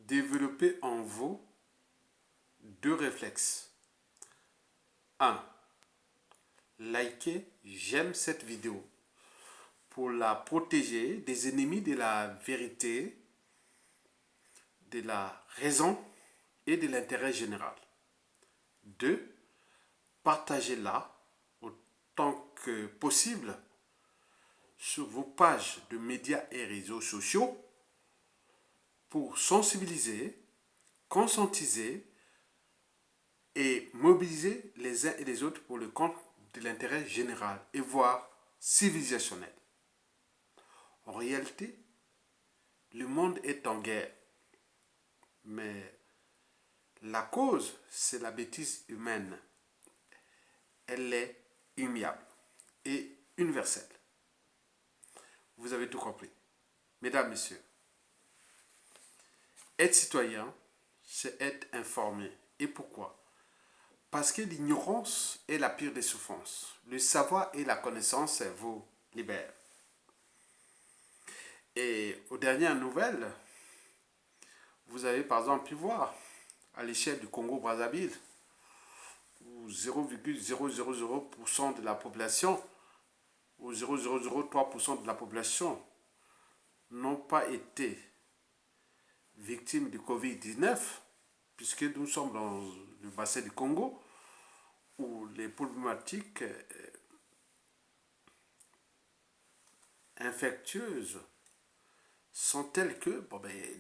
Développez en vous deux réflexes. 1. Likez, j'aime cette vidéo pour la protéger des ennemis de la vérité, de la raison et de l'intérêt général. 2. Partagez-la autant que possible sur vos pages de médias et réseaux sociaux pour sensibiliser, conscientiser et mobiliser les uns et les autres pour le compte de l'intérêt général et voire civilisationnel. En réalité, le monde est en guerre, mais la cause, c'est la bêtise humaine. Elle est immuable et universelle. Vous avez tout compris. Mesdames, Messieurs, être citoyen, c'est être informé. Et pourquoi? Parce que l'ignorance est la pire des souffrances. Le savoir et la connaissance vous libèrent. Et aux dernières nouvelles, vous avez par exemple pu voir à l'échelle du Congo-Brazzaville, où 0,000% de la population, ou 0,003% de la population n'ont pas été victimes du Covid-19, puisque nous sommes dans le bassin du Congo, où les problématiques infectieuses sont telles que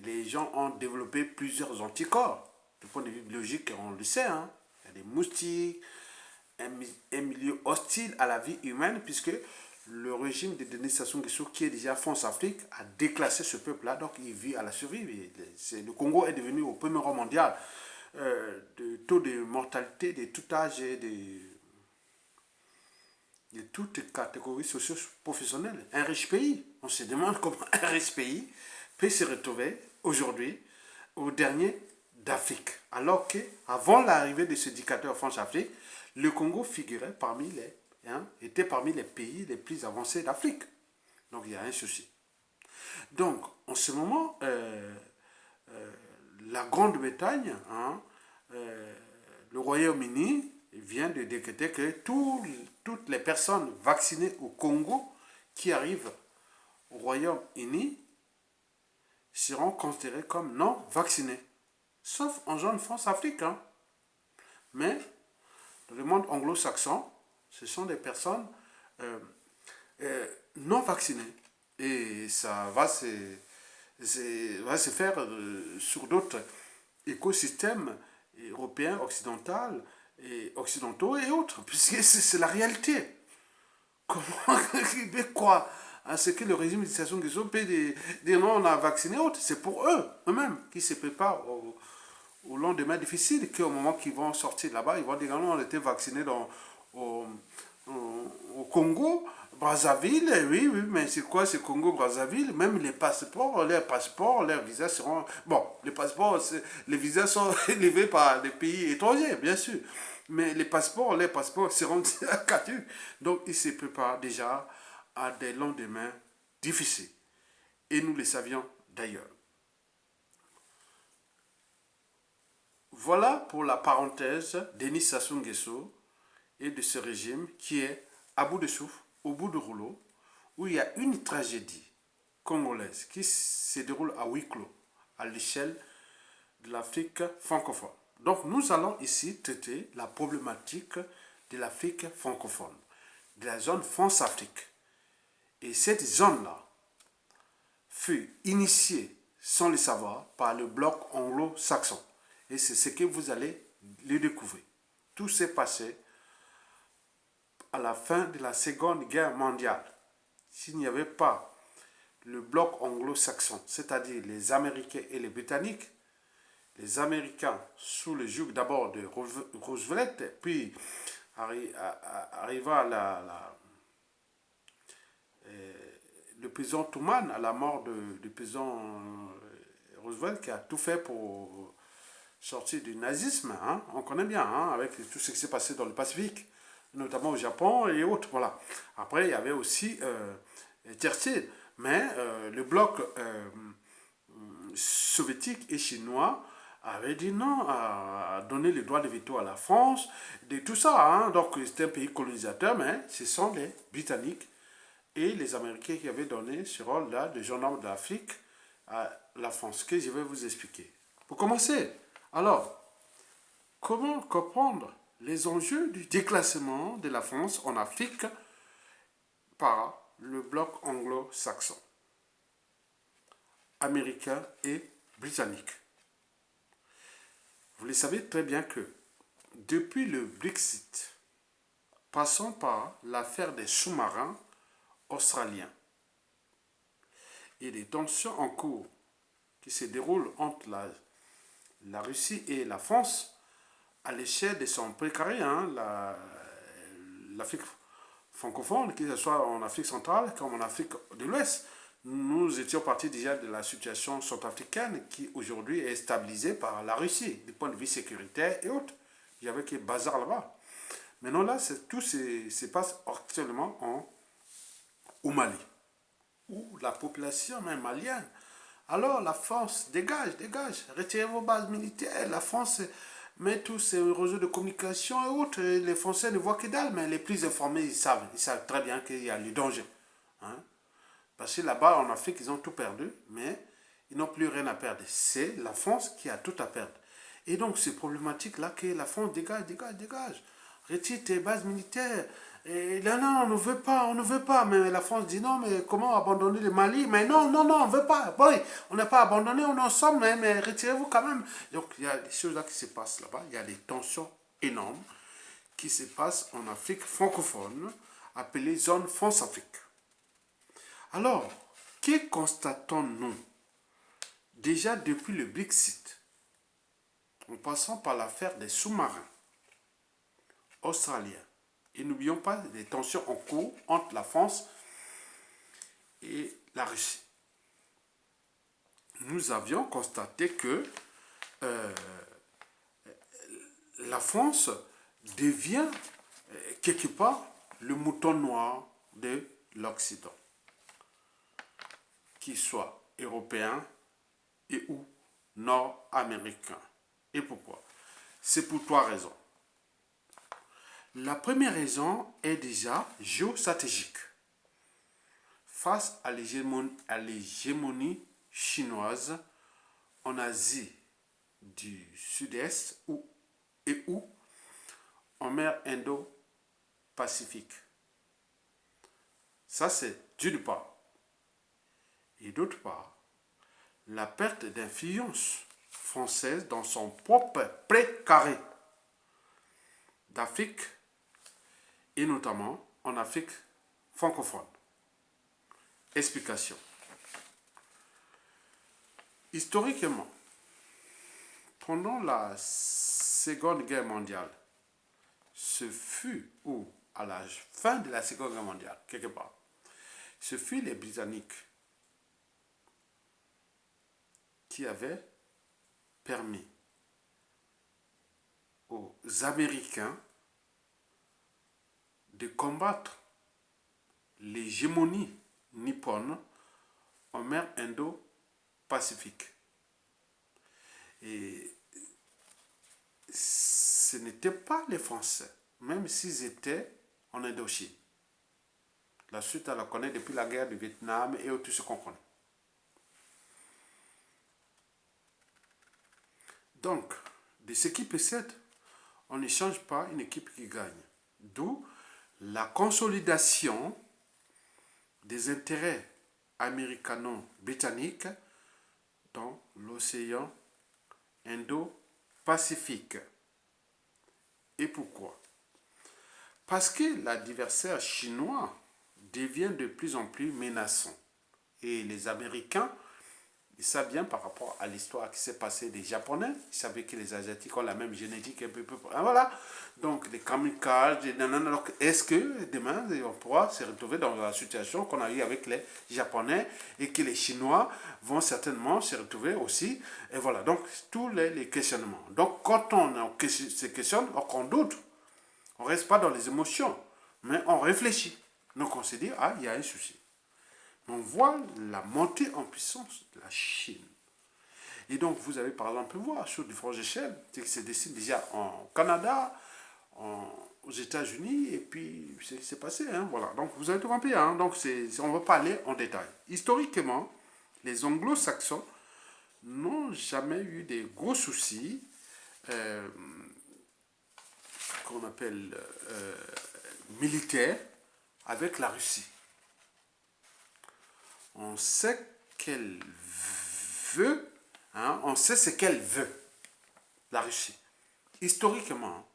les gens ont développé plusieurs anticorps. Du point de vue biologique, on le sait, hein. Il y a des moustiques, un milieu hostile à la vie humaine, puisque le régime de Denis Sassou Nguesso, qui est déjà France-Afrique, a déclassé ce peuple-là, donc il vit à la survie. Le Congo est devenu au premier rang mondial de taux de mortalité de tout âge et de toutes catégories socio-professionnelles. Un riche pays, on se demande comment un riche pays peut se retrouver aujourd'hui au dernier d'Afrique. Alors qu'avant l'arrivée de ce dictateur France-Afrique, le Congo figurait était parmi les pays les plus avancés d'Afrique. Donc il y a un souci. Donc en ce moment, la Grande-Bretagne, le Royaume-Uni vient de décréter que toutes les personnes vaccinées au Congo qui arrivent au Royaume-Uni seront considérées comme non vaccinées. Sauf en zone France-Afrique. Mais dans le monde anglo-saxon, ce sont des personnes non vaccinées. Et ça va se faire sur d'autres écosystèmes européens, occidentaux et autres, puisque c'est la réalité. Comment quoi à ce que le régime de Sassou Nguesso peut dire non, on a vacciné autres? C'est pour eux-mêmes, qui se préparent au lendemain difficile, qu'au moment qu'ils vont sortir là-bas, ils vont dire non, on était vaccinés au Congo, Brazzaville, oui, mais c'est quoi ce Congo, Brazzaville? Même les passeports, leurs visas seront... Bon, les visas sont élevés par des pays étrangers, bien sûr. Mais les passeports seront caducs. Donc, ils se préparent déjà à des lendemains difficiles. Et nous le savions d'ailleurs. Voilà pour la parenthèse Denis Sassou Nguesso et de ce régime qui est à bout de souffle, au bout du rouleau, où il y a une tragédie congolaise qui se déroule à huis clos, à l'échelle de l'Afrique francophone. Donc nous allons ici traiter la problématique de l'Afrique francophone, de la zone France-Afrique. Et cette zone-là fut initiée, sans le savoir, par le bloc anglo-saxon. Et c'est ce que vous allez le découvrir. Tout s'est passé à la fin de la Seconde Guerre mondiale. S'il n'y avait pas le bloc anglo-saxon, c'est-à-dire les Américains et les Britanniques, les Américains sous le joug d'abord de Roosevelt, puis arriva le président Truman, à la mort du président Roosevelt, qui a tout fait pour sortir du nazisme, on connaît bien, avec tout ce qui s'est passé dans le Pacifique, notamment au Japon et autres. Voilà. Après, il y avait aussi Churchill, mais le bloc soviétiques et chinois avaient dit non à donner le droit de veto à la France, de tout ça. Hein. Donc c'était un pays colonisateur, mais ce sont les Britanniques et les Américains qui avaient donné ce rôle-là de gendarme d'Afrique à la France, que je vais vous expliquer. Pour commencer, alors, comment comprendre les enjeux du déclassement de la France en Afrique par le bloc anglo-saxon, américain et britannique? Vous le savez très bien que depuis le Brexit, passant par l'affaire des sous-marins australiens et les tensions en cours qui se déroulent entre la Russie et la France, à l'échelle de son précaré, hein, l'Afrique francophone, que ce soit en Afrique centrale comme en Afrique de l'Ouest. Nous étions partis déjà de la situation centrafricaine qui aujourd'hui est stabilisée par la Russie, du point de vue sécuritaire et autres. Il y avait que bazar là-bas. Maintenant là, tout se passe actuellement au Mali, où la population même malienne. Alors la France, dégage, retirez vos bases militaires. La France met tous ces réseaux de communication et autres. Et les Français ne voient que dalle, mais les plus informés, ils savent très bien qu'il y a le danger. Hein? Parce que là-bas, en Afrique, ils ont tout perdu, mais ils n'ont plus rien à perdre. C'est la France qui a tout à perdre. Et donc, c'est problématique-là que la France dégage. Retire tes bases militaires. Et là, non, on ne veut pas. Mais la France dit non, mais comment abandonner le Mali? Mais non, on ne veut pas. Bon, on n'a pas abandonné, on est ensemble, mais retirez-vous quand même. Donc, il y a des choses là qui se passent là-bas. Il y a des tensions énormes qui se passent en Afrique francophone, appelée zone France-Afrique. Alors, que constatons-nous? Déjà depuis le Brexit, en passant par l'affaire des sous-marins australiens, et n'oublions pas les tensions en cours entre la France et la Russie. Nous avions constaté que la France devient quelque part le mouton noir de l'Occident, qu'il soit européen et ou nord-américain. Et pourquoi? C'est pour trois raisons. La première raison est déjà géostratégique. Face à l'hégémonie chinoise en Asie du Sud-Est et en mer Indo-Pacifique. Ça, c'est d'une part. Et d'autre part, la perte d'influence française dans son propre précaré d'Afrique et notamment en Afrique francophone. Explication. Historiquement, pendant la Seconde Guerre mondiale, ce fut, ou à la fin de la Seconde Guerre mondiale, quelque part, ce fut les Britanniques qui avaient permis aux Américains de combattre l'hégémonie nippone en mer Indo-Pacifique. Et ce n'étaient pas les Français, même s'ils étaient en Indochine. La suite, on la connaît depuis la guerre du Vietnam et tout ce qu'on connaît. Donc, de ce qui précède, on ne change pas une équipe qui gagne. D'où la consolidation des intérêts américano-britanniques dans l'océan Indo-Pacifique. Et pourquoi? Parce que l'adversaire chinois devient de plus en plus menaçant. Et les Américains, ils savent bien par rapport à l'histoire qui s'est passée des Japonais, ils savaient que les Asiatiques ont la même génétique un peu. Voilà. Donc les kamikazes, est-ce que demain on pourra se retrouver dans la situation qu'on a eu avec les Japonais et que les Chinois vont certainement se retrouver aussi? Et voilà, donc tous les questionnements. Donc quand on se questionne, on doute, on ne reste pas dans les émotions, mais on réfléchit. Donc on se dit, ah, il y a un souci. On voit la montée en puissance de la Chine. Et donc, vous avez par exemple pu voir sur différentes échelles, c'est que c'est décidé déjà en Canada, aux États-Unis, et puis c'est passé. Hein, voilà. Donc, vous avez tout compris. Hein, donc, on ne va pas aller en détail. Historiquement, les anglo-saxons n'ont jamais eu des gros soucis euh, qu'on appelle militaires avec la Russie. On sait qu'elle veut, hein, on sait ce qu'elle veut, la Russie. Historiquement,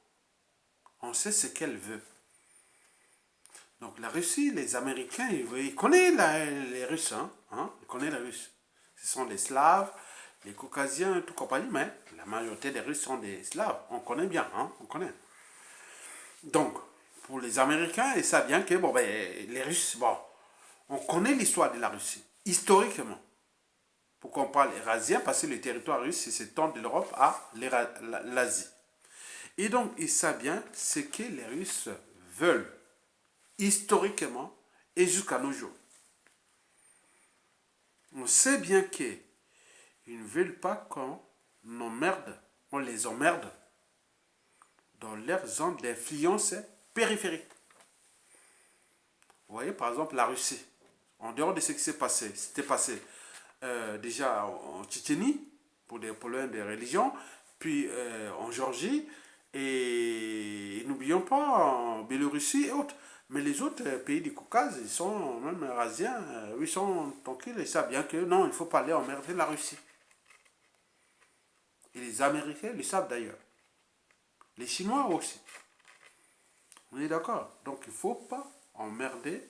on sait ce qu'elle veut. Donc la Russie, les Américains, ils connaissent les Russes, ils connaissent les Russes. Ce sont des Slaves, les Caucasiens, tout compagnie, mais la majorité des Russes sont des Slaves. On connaît bien, on connaît. Donc, pour les Américains, ils savent bien que bon, ben, les Russes, bon, on connaît l'histoire de la Russie, historiquement. Pourquoi on parle eurasien? Parce que le territoire russe s'étend de l'Europe à l'Asie. Et donc, ils savent bien ce que les Russes veulent, historiquement et jusqu'à nos jours. On sait bien qu'ils ne veulent pas qu'on emmerde, on les emmerde dans leur zone d'influence périphérique. Vous voyez, par exemple, la Russie, en dehors de ce qui s'était passé déjà en Tchétchénie, pour des problèmes de religion, puis en Géorgie, et n'oublions pas en Biélorussie et autres. Mais les autres pays du Caucase, ils sont même eurasiens, ils sont tranquilles, ils savent bien que non, il ne faut pas aller emmerder la Russie. Et les Américains le savent d'ailleurs. Les Chinois aussi. On est d'accord. Donc il ne faut pas emmerder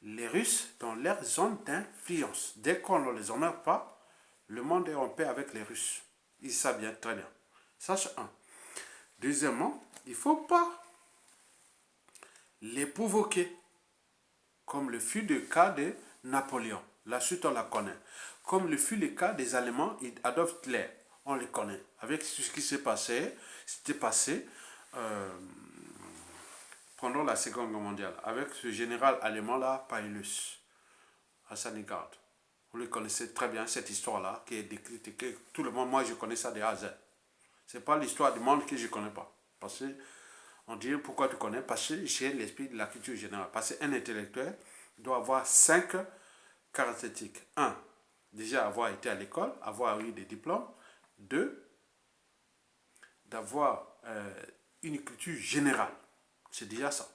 les Russes dans leur zone d'influence. Dès qu'on ne les emmerde pas, le monde est en paix avec les Russes. Ils savent bien, très bien. Ça, c'est un. Deuxièmement, il ne faut pas les provoquer, comme le fut le cas de Napoléon. La suite, on la connaît. Comme le fut le cas des Allemands et Adolf Hitler. On les connaît. Avec ce qui s'était passé pendant la Seconde Guerre mondiale, avec ce général allemand-là, Paulus, à Stalingrad. Vous le connaissez très bien, cette histoire-là, qui est décrite, que tout le monde, moi je connais ça de A à Z. Ce n'est pas l'histoire du monde que je ne connais pas. Parce que, on dit pourquoi tu connais? Parce que j'ai l'esprit de la culture générale. Parce qu'un intellectuel doit avoir 5 caractéristiques. 1. Déjà avoir été à l'école, avoir eu des diplômes. 2. D'avoir une culture générale. C'est déjà ça.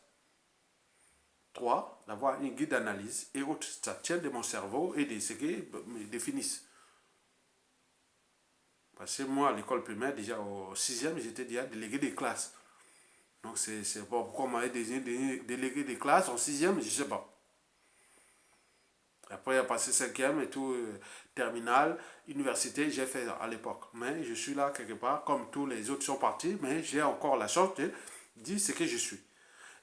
3. D'avoir une guide d'analyse et autres. Ça tient de mon cerveau et de ce qu'ils me définissent. Parce que moi, à l'école primaire, déjà au 6e, j'étais déjà délégué des classes. Donc, c'est bon, pourquoi on m'avait désigné délégué des classes en 6e, je ne sais pas. Après, il a passé 5e et tout, terminale, université, j'ai fait à l'époque. Mais je suis là quelque part, comme tous les autres sont partis, mais j'ai encore la chance de dire ce que je suis.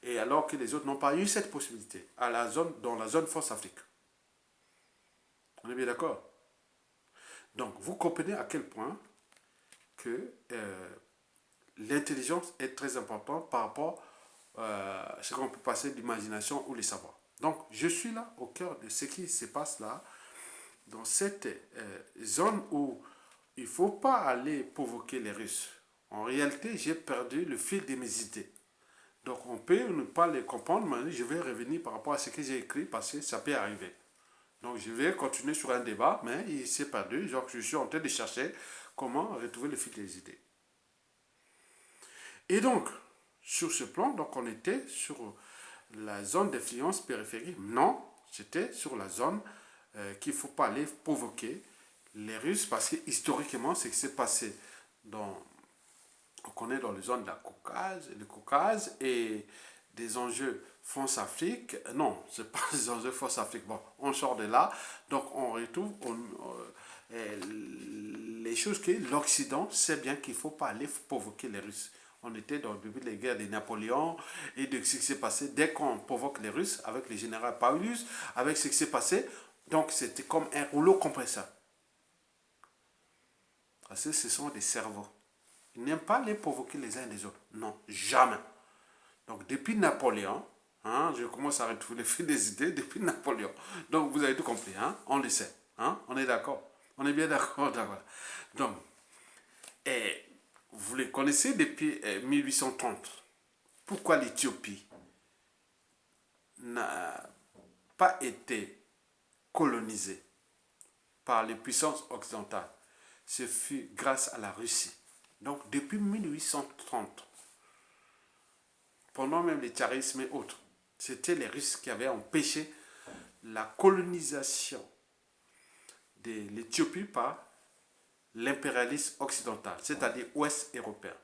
Et alors que les autres n'ont pas eu cette possibilité, dans la zone Force Afrique. On est bien d'accord? Donc, vous comprenez à quel point que l'intelligence est très importante par rapport à ce qu'on peut passer d'imagination ou les savoirs. Donc, je suis là au cœur de ce qui se passe là, dans cette zone où il ne faut pas aller provoquer les Russes. En réalité, j'ai perdu le fil de mes idées. Donc, on peut ne pas les comprendre, mais je vais revenir par rapport à ce que j'ai écrit parce que ça peut arriver. Donc, je vais continuer sur un débat, mais il s'est perdu. Donc, je suis en train de chercher comment retrouver le fil des idées. Et donc, sur ce plan, donc on était sur la zone d'influence périphérique. Non, c'était sur la zone qu'il ne faut pas aller provoquer les Russes parce que historiquement, ce qui s'est passé on connaît dans les zones de le Caucase et des enjeux France-Afrique. Non, ce n'est pas des enjeux France-Afrique. Bon, on sort de là, donc on retrouve les choses que l'Occident sait bien qu'il ne faut pas aller provoquer les Russes. On était dans le début des guerres de Napoléon et de ce qui s'est passé dès qu'on provoque les Russes avec le général Paulus, avec ce qui s'est passé. Donc c'était comme un rouleau compresseur. Parce que ce sont des cerveaux. Ils n'aiment pas les provoquer les uns des autres. Non, jamais. Donc depuis Napoléon, je commence à retrouver le fil des idées depuis Napoléon. Donc vous avez tout compris, on le sait, on est d'accord. On est bien d'accord, d'accord. Donc, vous les connaissez depuis 1830. Pourquoi l'Éthiopie n'a pas été colonisée par les puissances occidentales? Ce fut grâce à la Russie. Donc, depuis 1830, pendant même les tsarismes et autres, c'était les Russes qui avaient empêché la colonisation de l'Éthiopie par l'impérialisme occidental, c'est-à-dire ouest européen.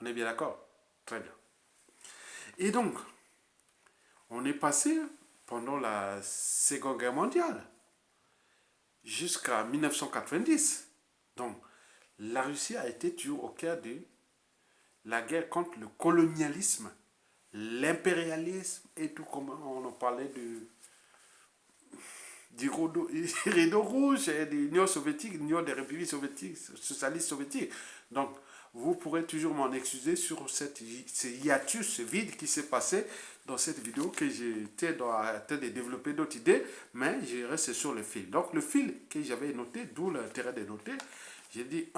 On est bien d'accord? Très bien. Et donc, on est passé pendant la Seconde Guerre mondiale jusqu'à 1990. Donc, la Russie a été toujours au cœur de la guerre contre le colonialisme, l'impérialisme et tout, comme on en parlait du rideau rouge et de l'Union soviétique, l'Union des républiques soviétiques, socialistes soviétiques. Donc, vous pourrez toujours m'en excuser sur ce hiatus, ce vide qui s'est passé dans cette vidéo que j'étais en train de développer d'autres idées, mais je reste sur le fil. Donc, le fil que j'avais noté, d'où l'intérêt de noter, j'ai dit,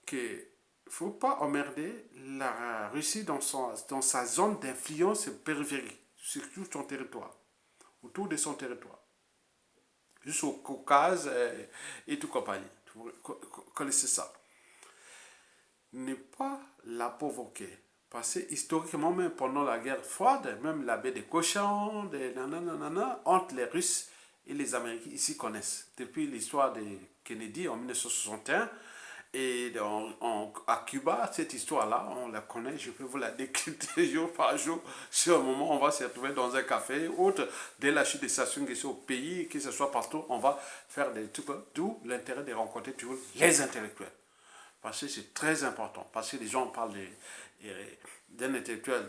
qu'il ne faut pas emmerder la Russie dans sa zone d'influence périphérique, sur tout son territoire, autour de son territoire, jusqu'au Caucase et tout compagnie. Vous connaissez ça. Ne pas la provoquer. Parce que historiquement, même pendant la guerre froide, même la baie des cochons, des nanana, entre les Russes et les Américains, ici connaissent. Depuis l'histoire de Kennedy en 1961, et à Cuba, cette histoire-là, on la connaît, je peux vous la décrypter jour par jour. Sur un moment, on va se retrouver dans un café, autre, dès la chute des Sassou Nguesso au pays, que ce soit partout, on va faire des trucs, d'où l'intérêt de rencontrer toujours les intellectuels. Parce que c'est très important, parce que les gens parlent d'un intellectuel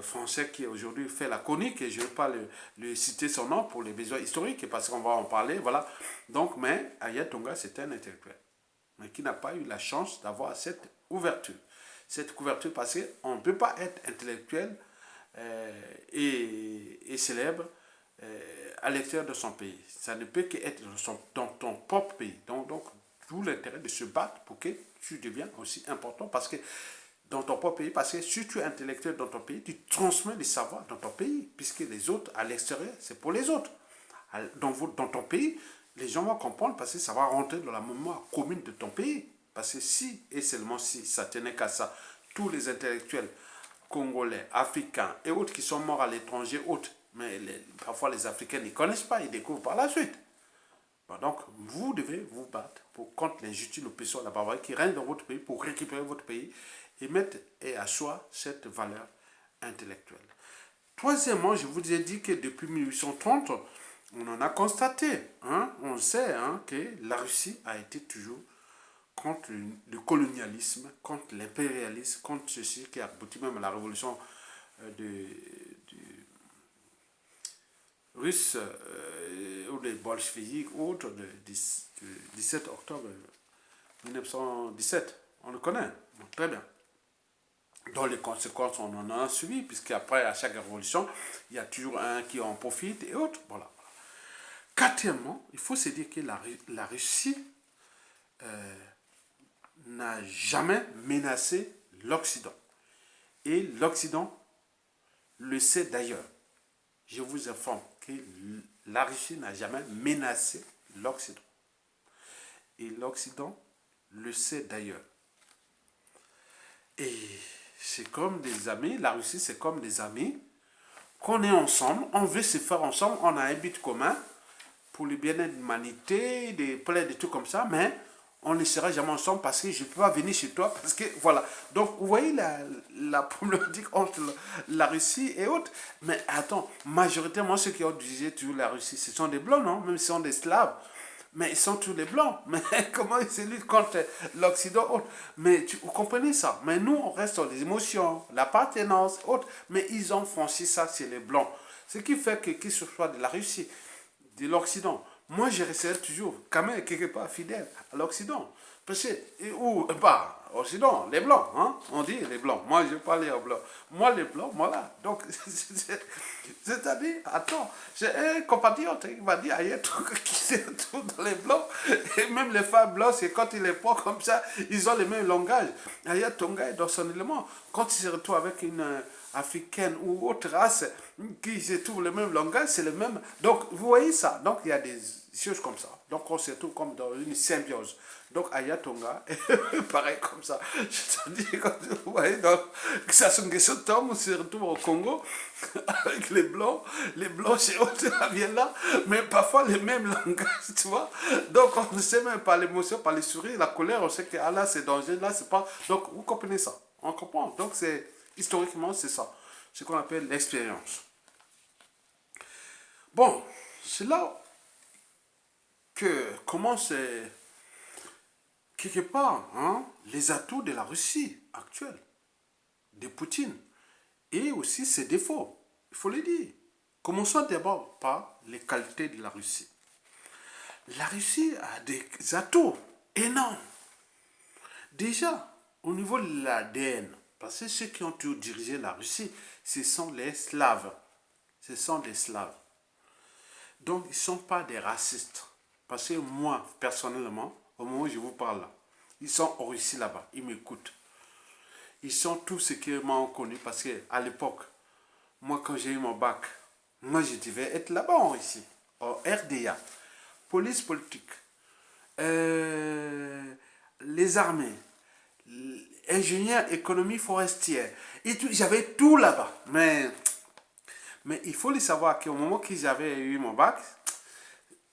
français qui aujourd'hui fait la chronique, et je ne vais pas le citer son nom pour les besoins historiques, parce qu'on va en parler, voilà. Donc, mais Aya Tonga, c'était un intellectuel, mais qui n'a pas eu la chance d'avoir cette ouverture. Cette couverture, parce qu'on ne peut pas être intellectuel et célèbre à l'extérieur de son pays. Ça ne peut qu'être dans ton propre pays. Donc tout l'intérêt de se battre pour que tu deviennes aussi important, parce que dans ton propre pays, parce que si tu es intellectuel dans ton pays, tu transmets les savoirs dans ton pays, puisque les autres, à l'extérieur, c'est pour les autres. Dans ton pays, les gens vont comprendre, parce que ça va rentrer dans la mémoire commune de ton pays. Parce que si, et seulement si, ça tenait qu'à ça, tous les intellectuels congolais, africains et autres qui sont morts à l'étranger, autres, mais parfois les Africains n'y connaissent pas, ils découvrent par la suite. Bon, donc, vous devez vous battre contre l'injustice, l'oppression, la barbarie qui règne dans votre pays, pour récupérer votre pays et mettre et asseoir cette valeur intellectuelle. Troisièmement, je vous ai dit que depuis 1830, on en a constaté, on sait que la Russie a été toujours contre le colonialisme, contre l'impérialisme, contre ceci qui a abouti même à la révolution russe ou des bolcheviks ou autres du 17 octobre 1917. On le connaît, très bien. Dans les conséquences, on en a suivi, puisqu'après, à chaque révolution, il y a toujours un qui en profite et autres. Voilà. Quatrièmement, il faut se dire que la Russie n'a jamais menacé l'Occident. Et l'Occident le sait d'ailleurs. Je vous informe que la Russie n'a jamais menacé l'Occident. Et l'Occident le sait d'ailleurs. Et c'est comme des amis, la Russie c'est comme des amis, qu'on est ensemble, on veut se faire ensemble, on a un but commun pour le bien-être de l'humanité, des trucs comme ça, mais on ne sera jamais ensemble parce que je ne peux pas venir chez toi, parce que voilà. Donc vous voyez la problématique entre la Russie et autres. Mais attends, majoritairement ceux qui ont dirigé toujours la Russie, ce sont des blancs, non? Même si ce sont des Slaves. Mais ils sont tous des blancs. Mais comment ils se luttent contre l'Occident? Mais vous comprenez ça? Mais nous, on reste sur les émotions, l'appartenance, autres. Mais ils ont franchi ça chez les blancs. Ce qui fait que, qu'il se soit de la Russie, de l'Occident, moi je resterai toujours quand même quelque part fidèle à l'Occident. Parce que, ou pas, Occident, les Blancs, hein, on dit les Blancs. Moi je parlais aux Blancs. Moi les Blancs, voilà. Donc, c'est-à-dire, attends, j'ai un compatriote qui m'a dit, il y a un truc qui se trouve dans les Blancs. Et même les femmes blanches, c'est quand ils les prennent comme ça, ils ont le même langage. Il y a Tonga dans son élément. Quand il se retrouve avec une africaine ou autre race qui se trouve le même langage, c'est le même. Donc, vous voyez ça. Donc, il y a des choses comme ça. Donc, on se trouve comme dans une symbiose. Donc, Ayatonga, pareil comme ça. Je te dis, quand vous voyez, donc, que ça soit question de temps, on se retrouve au Congo avec les blancs chez autres viennent là, mais parfois les mêmes langages, tu vois. Donc, on ne sait même pas l'émotion, par les sourires, la colère, on sait que ah, là, c'est danger, là, c'est pas. Donc, vous comprenez ça. On comprend. Donc, c'est historiquement, c'est ça. Ce qu'on appelle l'expérience. Bon, c'est là que commence quelque part hein, les atouts de la Russie actuelle, de Poutine, et aussi ses défauts, il faut le dire. Commençons d'abord par les qualités de la Russie. La Russie a des atouts énormes. Déjà, au niveau de l'ADN, parce que ceux qui ont tout dirigé la Russie, ce sont les Slaves. Ce sont des Slaves. Donc, ils ne sont pas des racistes. Parce que moi, personnellement, au moment où je vous parle là, ils sont en Russie là-bas, ils m'écoutent. Ils sont tous ceux qui m'ont connu parce qu'à l'époque, moi quand j'ai eu mon bac, moi je devais être là-bas en Russie, en RDA, police politique, les armées, ingénieur économie forestière, et tout, j'avais tout là-bas. Mais il faut le savoir qu'au moment que j'avais eu mon bac,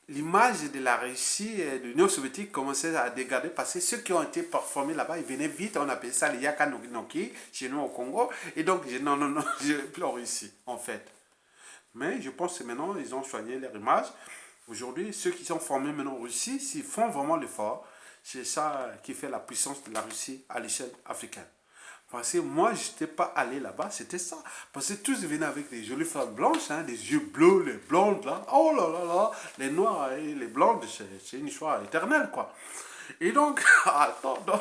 l'image de la Russie et de l'Union soviétique commençait à dégrader parce que ceux qui ont été formés là-bas, ils venaient vite, on appelait ça les Yakanoki chez nous au Congo. Et donc, non, non, non, je ne vais plus en Russie, en fait. Mais je pense que maintenant, ils ont soigné leur image. Aujourd'hui, ceux qui sont formés maintenant en Russie, s'ils font vraiment l'effort, c'est ça qui fait la puissance de la Russie à l'échelle africaine. Parce que moi, je n'étais pas allé là-bas, c'était ça. Parce que tous venaient avec des jolies femmes blanches, hein, des yeux bleus, les blondes, là. Oh là là là, les noirs et les blondes, c'est une histoire éternelle, quoi. Et donc, attends, donc,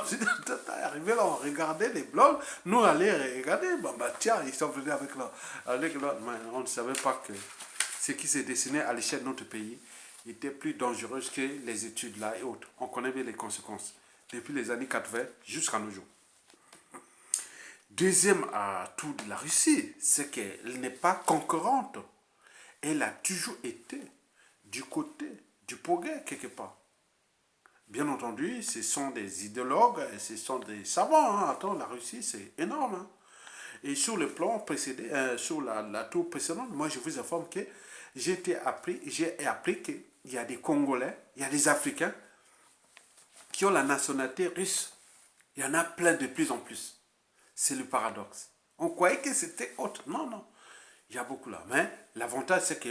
arrivé là, on regardait les blondes, nous on allait regarder, bah tiens, ils sont venus avec leur, mais on ne savait pas que ce qui s'est dessiné à l'échelle de notre pays était plus dangereux que les études là et autres. On connaît bien les conséquences, depuis les années 80 jusqu'à nos jours. Deuxième atout de la Russie, c'est qu'elle n'est pas concurrente. Elle a toujours été du côté du progrès quelque part. Bien entendu, ce sont des idéologues, ce sont des savants. Hein. Attends, la Russie, c'est énorme. Hein. Et sur le plan précédent, sur la tour précédente, moi je vous informe que j'ai appris qu'il y a des Congolais, il y a des Africains qui ont la nationalité russe. Il y en a plein de plus en plus. C'est le paradoxe. On croyait que c'était autre. Non, non. Il y a beaucoup là. Mais l'avantage, c'est que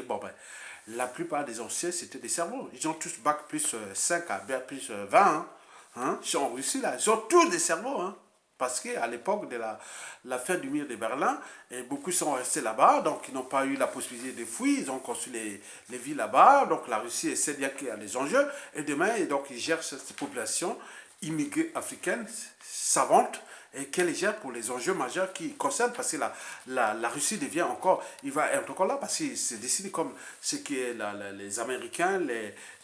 la plupart des anciens, c'était des cerveaux. Ils ont tous bac plus 5 à bac plus 20. Hein. Ils sont en Russie, là. Ils ont tous des cerveaux. Hein. Parce qu'à l'époque de la fin du mur de Berlin, et beaucoup sont restés là-bas, donc ils n'ont pas eu la possibilité de fuir, ils ont construit les villes là-bas, donc la Russie essaie bien qu'il y a des enjeux, et demain, et donc ils gèrent cette population immigrée africaine, savante, et qu'elle gère pour les enjeux majeurs qui concernent, parce que la Russie devient encore, il va être encore là, parce que c'est décidé comme ce qui est les Américains,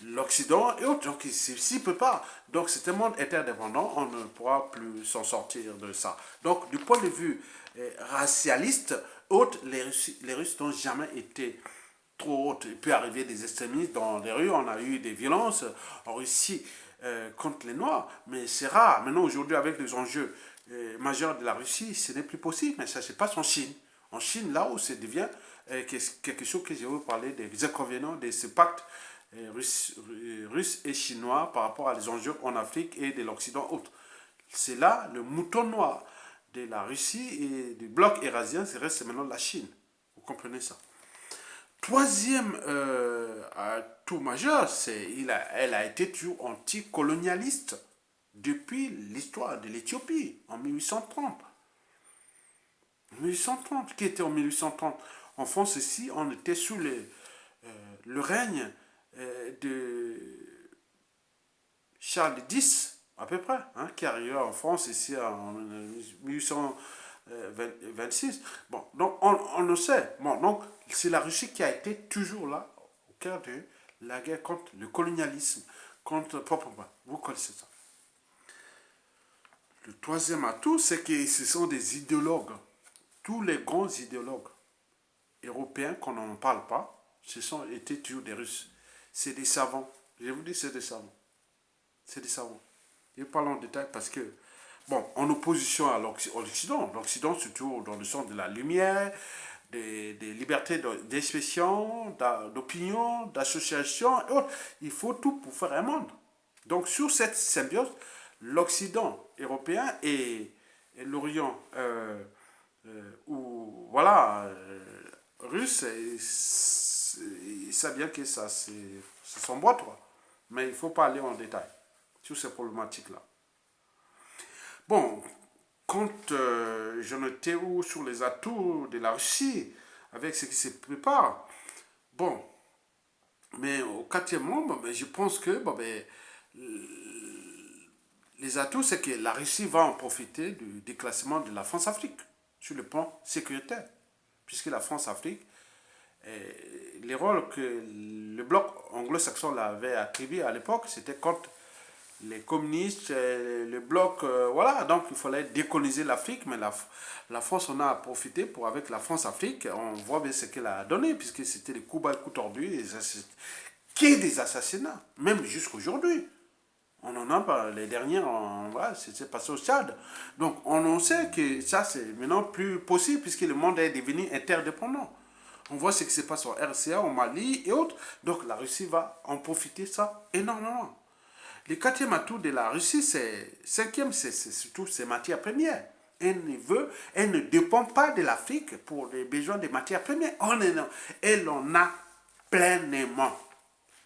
l'Occident et autres, donc s'il ne peut pas. Donc c'est un monde interdépendant, on ne pourra plus s'en sortir de ça. Donc du point de vue racialiste, autres, les Russes n'ont jamais été trop hautes. Il peut arriver des extrémistes dans les rues, on a eu des violences en Russie contre les Noirs, mais c'est rare. Maintenant, aujourd'hui, avec les enjeux majeurs de la Russie, ce n'est plus possible, mais ça se passe en Chine. En Chine, là où ça devient quelque chose que je vais vous parler des inconvénients de ce pacte russe et chinois par rapport à les enjeux en Afrique et de l'Occident autre. C'est là le mouton noir de la Russie et du bloc eurasien, c'est reste maintenant la Chine. Vous comprenez ça? Troisième atout majeur, elle a été toujours anticolonialiste depuis l'histoire de l'Éthiopie en 1830. 1830, qui était en 1830? En France ici, on était sous le règne de Charles X, à peu près, hein, qui arriva en France ici en 1826. Bon, donc on le sait. Bon, donc c'est la Russie qui a été toujours là, au cœur de la guerre contre le colonialisme, contre proprement. Vous connaissez ça. Le troisième atout, c'est que ce sont des idéologues. Tous les grands idéologues européens qu'on n'en parle pas, ce sont été toujours des Russes. C'est des savants. Je vous dis, c'est des savants. C'est des savants. Je parle en détail parce que, bon, en opposition à l'Occident, l'Occident se trouve dans le sens de la lumière, des libertés d'expression, d'opinion, d'association et autres. Il faut tout pour faire un monde. Donc, sur cette symbiose, l'Occident européen et l'Orient, ou voilà, russe, il sait bien que ça, c'est son boîte, quoi. Mais il ne faut pas aller en détail sur ces problématiques-là. Bon, quand j'en étais où sur les atouts de la Russie, avec ce qui se prépare, bon, mais au quatrième membre, ben, je pense que bon, ben, les atouts, c'est que la Russie va en profiter du déclassement de la France-Afrique sur le plan sécuritaire, puisque la France-Afrique, les rôles que le bloc anglo-saxon avait attribués à l'époque, c'était contre les communistes, le bloc, voilà, donc il fallait décoloniser l'Afrique, mais la France en a profité pour, avec la France-Afrique, on voit bien ce qu'elle a donné, puisque c'était des coups bas, des coups tordus, qui des assassinats, même jusqu'aujourd'hui. On en a pas, les derniers, voilà, c'est passé au Tchad. Donc on sait que ça, c'est maintenant plus possible, puisque le monde est devenu interdépendant. On voit ce qui se passe en RCA, au Mali et autres. Donc la Russie va en profiter ça énormément. Le quatrième atout de la Russie, cinquième, c'est surtout ses matières premières. Elle ne dépend pas de l'Afrique pour les besoins des matières premières. Elle en a pleinement.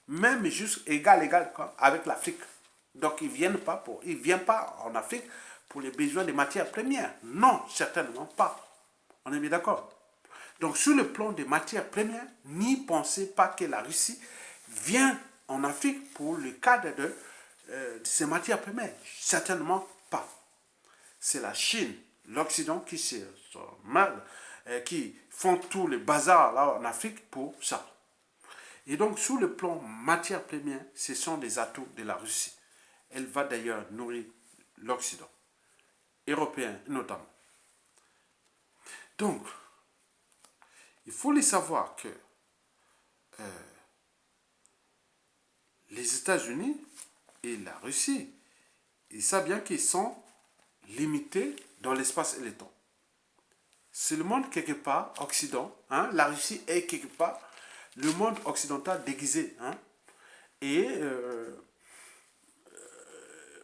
Même juste égal avec l'Afrique. Donc ils ne viennent pas en Afrique pour les besoins des matières premières. Non, certainement pas. On est bien d'accord. Donc sur le plan des matières premières, n'y pensez pas que la Russie vient en Afrique pour le cadre de ces matières premières. Certainement pas. C'est la Chine, l'Occident qui font tout le bazar là en Afrique pour ça. Et donc, sur le plan matière première, ce sont des atouts de la Russie. Elle va d'ailleurs nourrir l'Occident, européen notamment. Donc, il faut les savoir que les États-Unis et la Russie, ils savent bien qu'ils sont limités dans l'espace et le temps. C'est le monde quelque part, Occident, hein, la Russie est quelque part le monde occidental déguisé. Hein, et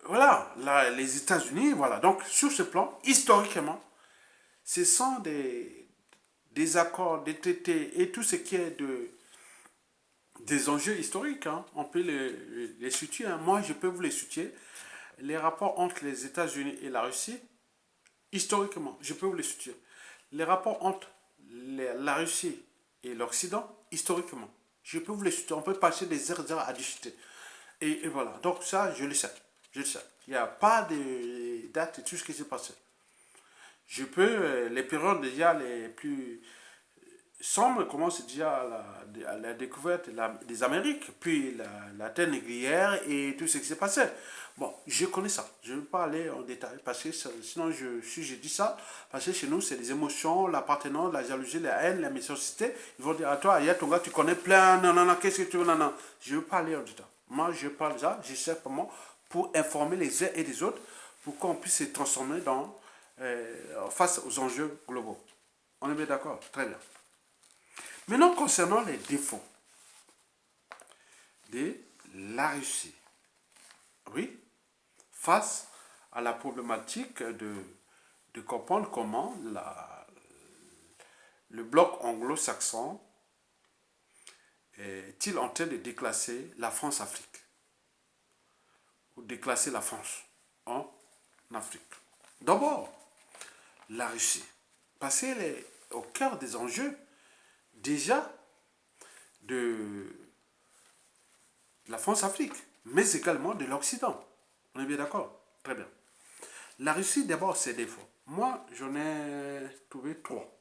voilà, là, les États-Unis, voilà. Donc, sur ce plan, historiquement, ce sont des accords, des traités et tout ce qui est des enjeux historiques. Hein. On peut les situer. Hein. Moi, je peux vous les situer. Les rapports entre les États-Unis et la Russie, historiquement, je peux vous les situer. Les rapports entre la Russie et l'Occident, historiquement, je peux vous les situer. On peut passer des heures à discuter. Et voilà. Donc ça, je le sais. Je le sais. Il n'y a pas de date de tout ce qui s'est passé. Je peux, les périodes déjà les plus sombres commencent déjà à la découverte des Amériques, puis la terre négrière et tout ce qui s'est passé. Bon, je connais ça. Je ne vais pas aller en détail parce que sinon, si je dis ça, parce que chez nous, c'est les émotions, l'appartenance, la jalousie, la haine, la méchanceté. Ils vont dire à toi, il y a ton gars, tu connais plein, non, non, non, qu'est-ce que tu veux, non, non. Je ne veux pas aller en détail. Moi, je parle de ça, je sais comment, pour informer les uns et les autres, pour qu'on puisse se transformer face aux enjeux globaux. On est bien d'accord? Très bien. Maintenant, concernant les défauts de la Russie, oui, face à la problématique de comprendre comment le bloc anglo-saxon est-il en train de déclasser la France-Afrique, ou déclasser la France en Afrique. D'abord, la Russie, parce qu'elle est au cœur des enjeux déjà de la France-Afrique, mais également de l'Occident. On est bien d'accord? Très bien. La Russie, d'abord, ses défauts. Moi, j'en ai trouvé trois.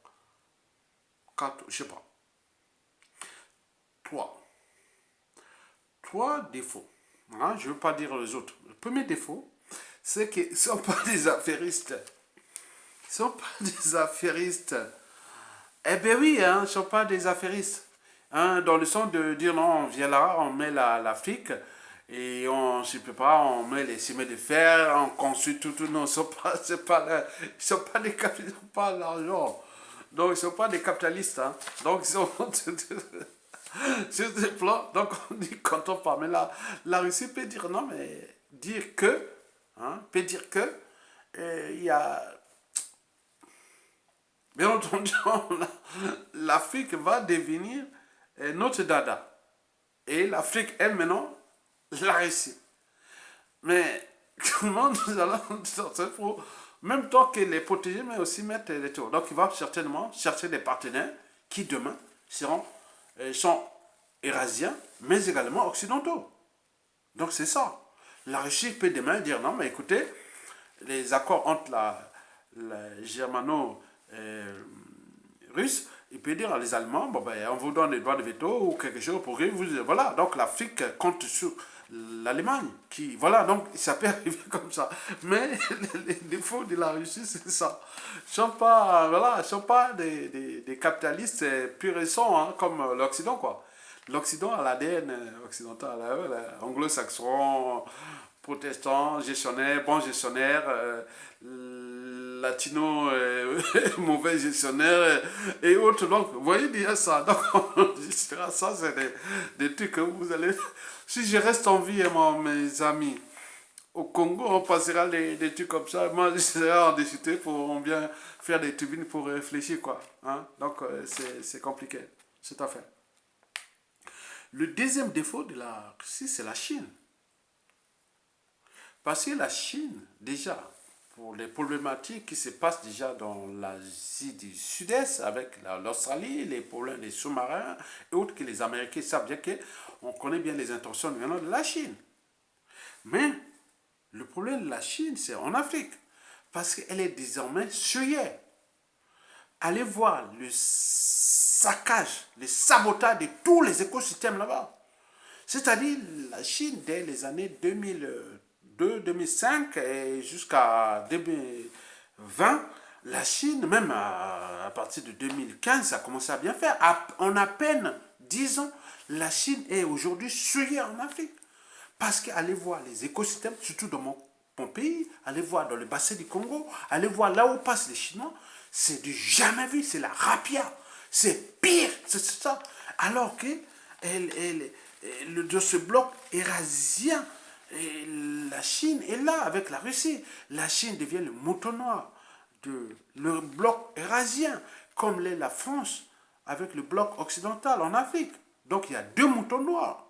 Quatre, je sais pas. Trois. Trois défauts. Hein, je ne veux pas dire les autres. Le premier défaut, c'est qu'ils ne sont pas des affairistes. Ils ne sont pas des affairistes. Eh bien oui, hein, ils ne sont pas des affairistes. Hein, dans le sens de dire non, on vient là, on met l'Afrique et on ne peut pas, on met les chemins de fer, on construit tout. Non, ils sont pas des capitalistes, ils n'ont pas l'argent. Donc ils ne sont pas des capitalistes. Hein. Donc ils sont sur ce plan. Donc on dit quand on parle, mais la Russie peut dire non, mais dire que, hein, peut dire que, il y a bien entendu, l'Afrique va devenir notre dada. Et l'Afrique est maintenant la Russie. Mais comment nous allons sortir pour, même tant que les protéger, mais aussi mettre les tours. Donc il va certainement chercher des partenaires qui demain sont eurasiens, mais également occidentaux. Donc c'est ça. La Russie peut demain dire non, mais écoutez, les accords entre la germano-russe, il peut dire à les Allemands, bon ben, on vous donne des droits de veto ou quelque chose pour que vous... Voilà, donc l'Afrique compte sur l'Allemagne. Voilà, donc ça peut arriver comme ça. Mais les défauts de la Russie, c'est ça. Ils ne sont pas, voilà, sont pas des capitalistes purs et sang, hein, comme l'Occident, quoi. L'Occident a l'ADN occidental, anglo-saxon, protestant, gestionnaire, bon gestionnaire, latino, mauvais gestionnaire et autres. Donc, vous voyez, il y a ça. Donc, ça, c'est des trucs que vous allez... Si je reste en vie, mes amis, au Congo, on passera des trucs comme ça. Moi, je serai en discuter pour bien faire des tribunes pour réfléchir, quoi. Hein? Donc, c'est compliqué. C'est à fait. Le deuxième défaut de la Russie, c'est la Chine. Parce que la Chine, déjà, pour les problématiques qui se passent déjà dans l'Asie du Sud-Est, avec l'Australie, les problèmes des sous-marins et autres, que les Américains savent bien qu'on connaît bien les intentions de la Chine. Mais le problème de la Chine, c'est en Afrique. Parce qu'elle est désormais suyeuse. Allez voir le saccage, le sabotage de tous les écosystèmes là-bas. C'est-à-dire la Chine, dès les années 2002-2005 et jusqu'à 2020, la Chine, même à partir de 2015, ça a commencé à bien faire. En à peine 10 ans, la Chine est aujourd'hui souillée en Afrique. Parce qu'allez voir les écosystèmes, surtout dans mon pays, allez voir dans le bassin du Congo, allez voir là où passent les Chinois, c'est du jamais vu, c'est la rapia. C'est pire, c'est ça. Alors que de ce bloc eurasien, la Chine est là avec la Russie. La Chine devient le mouton noir de le bloc eurasien, comme l'est la France avec le bloc occidental en Afrique. Donc il y a deux moutons noirs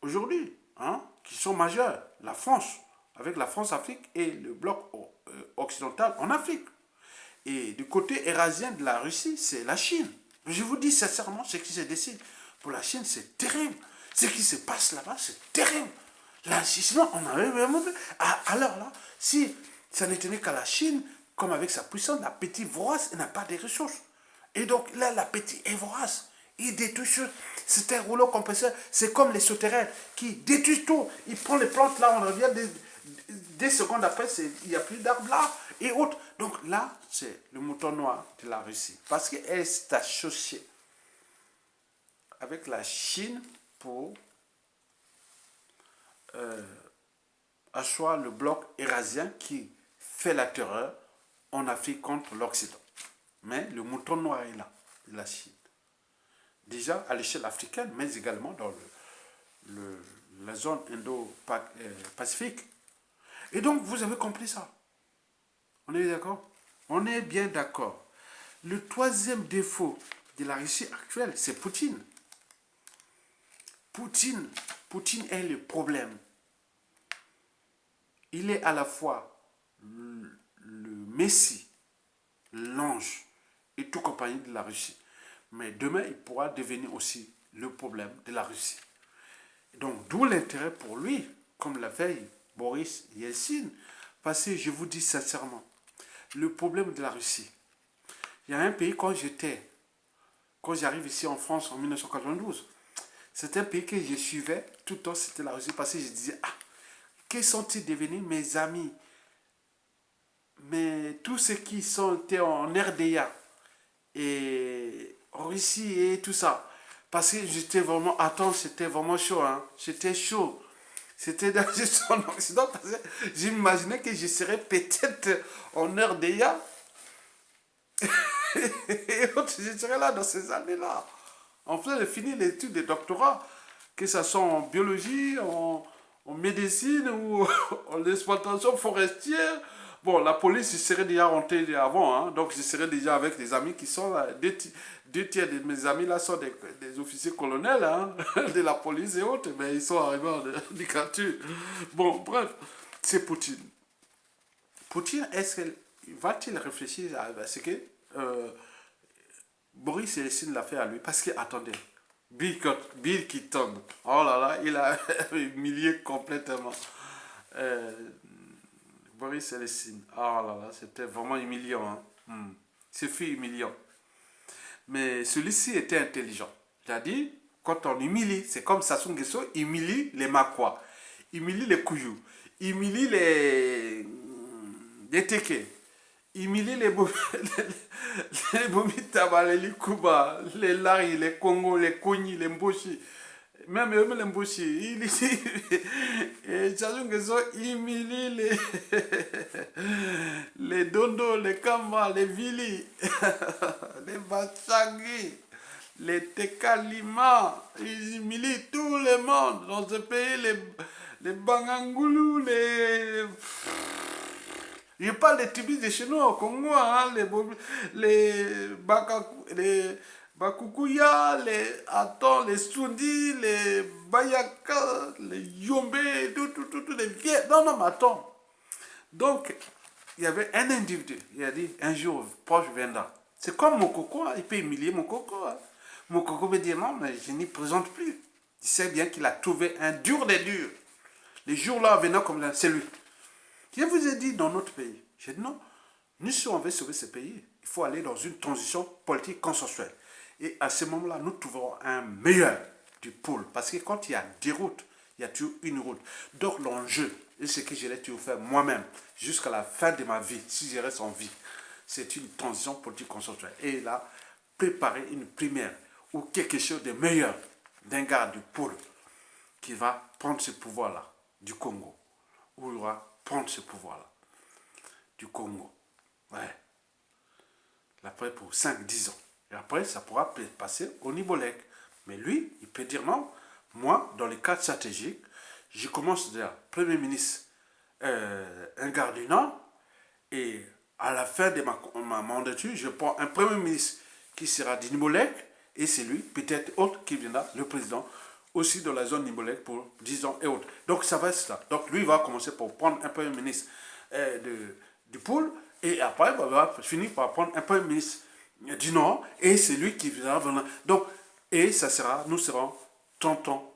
aujourd'hui, hein, qui sont majeurs. La France, avec la France-Afrique et le bloc occidental en Afrique. Et du côté eurasien de la Russie, c'est la Chine. Je vous dis sincèrement, ce qui se décide pour la Chine, c'est terrible. Ce qui se passe là-bas, c'est terrible. Là, sinon, on avait vraiment... Alors là, si ça ne tenait qu'à la Chine, comme avec sa puissance, la petite vorace, elle n'a pas de ressources. Et donc là, la petite est vorace. Il détruit tout. C'est un rouleau compresseur. C'est comme les souterrains qui détruisent tout. Il prend les plantes là, on revient des secondes après, il n'y a plus d'arbres là et autres. Donc là, c'est le mouton noir de la Russie. Parce qu'elle s'est associée avec la Chine pour asseoir le bloc eurasien qui fait la terreur en Afrique contre l'Occident. Mais le mouton noir est là, la Chine. Déjà à l'échelle africaine, mais également dans la zone Indo-Pacifique. Et donc, vous avez compris ça. On est d'accord? On est bien d'accord. Le troisième défaut de la Russie actuelle, c'est Poutine. Poutine est le problème. Il est à la fois le messie, l'ange et tout compagnie de la Russie. Mais demain, il pourra devenir aussi le problème de la Russie. Donc, d'où l'intérêt pour lui, comme la veille Boris Yeltsin, parce que je vous dis sincèrement, le problème de la Russie, il y a un pays quand j'arrive ici en France en 1992, c'est un pays que je suivais tout le temps, c'était la Russie, parce que je disais, ah, quels sont-ils devenus mes amis? Mais tous ceux qui étaient en RDA et en Russie et tout ça, parce que j'étais vraiment, attends, c'était vraiment chaud, hein, j'étais chaud. C'était dans en Occident, parce que j'imaginais que je serais peut-être en RDA et je serais là dans ces années-là, en train de finir l'étude de doctorat, que ce soit en biologie, en médecine ou en exploitation forestière. Bon, la police, je serais déjà rentré avant, hein, donc je serais déjà avec des amis qui sont là. Deux tiers de mes amis là sont des officiers colonels, hein, de la police et autres, mais ils sont arrivés en dictature. Bon, bref, c'est Poutine. Poutine, va-t-il réfléchir à ce que euh, Boris Yeltsin l'a fait à lui? Parce que, attendez, Bill Clinton, oh là là, il a humilié complètement. Euh, Boris Yeltsin, oh là là, c'était vraiment humiliant. Hein. C'est fait humiliant. Mais celui-ci était intelligent. Il a dit, quand on humilie, c'est comme Sassou Nguesso humilie les Makwa, humilie les Kouyou, humilie les Teke, humilie les Bomitaba, les Likuba, les Lari, les Congo, les Kogni, les Mboshi. Même eux, les Mboshi, et Sassou Nguesso humilie les Dondo, les Kamba, les Vili, les Bachagi, les Tekalima, ils humilient tout le monde dans ce pays, les Bangangoulou, les... Je parle des Tibis de chez nous au Congo, hein, les Bakukuya, les Aton, les Sundi, les Bayaka, les Yombe, tout, les vieux. Non, non, mais attends. Donc, il y avait un individu, il a dit, un jour, proche viendra. C'est comme Mokoko, hein, il peut humilier Mokoko. Hein. Mokoko me dit, non, mais je n'y présente plus. Il sait bien qu'il a trouvé un dur des durs. Les jours-là venant comme là, c'est lui. Je vous ai dit dans notre pays, j'ai dit non, nous si on veut sauver ce pays, il faut aller dans une transition politique consensuelle. Et à ce moment-là, nous trouverons un meilleur du pôle. Parce que quand il y a des routes, il y a toujours une route. Donc l'enjeu, et ce que je l'ai toujours fait moi-même, jusqu'à la fin de ma vie, si je reste en vie, c'est une transition politique consensuelle. Et il a préparé une primaire ou quelque chose de meilleur d'un gars du pôle qui va prendre ce pouvoir-là du Congo, où il va prendre ce pouvoir-là du Congo. Ouais. Après, pour 5-10 ans. Et après, ça pourra passer au Nibolek. Mais lui, il peut dire non. Moi, dans les cadres stratégiques, je commence déjà Premier ministre, un garde du Nord, et à la fin de ma mandature, je prends un Premier ministre qui sera du Nibolek, et c'est lui, peut-être autre, qui viendra, le président, aussi dans la zone Nibolek pour 10 ans et autres. Donc ça va être ça. Donc lui va commencer pour prendre un Premier ministre du pôle, et après il va finir par prendre un Premier ministre du Nord, et c'est lui qui viendra. Donc, et ça sera, nous serons 30 ans,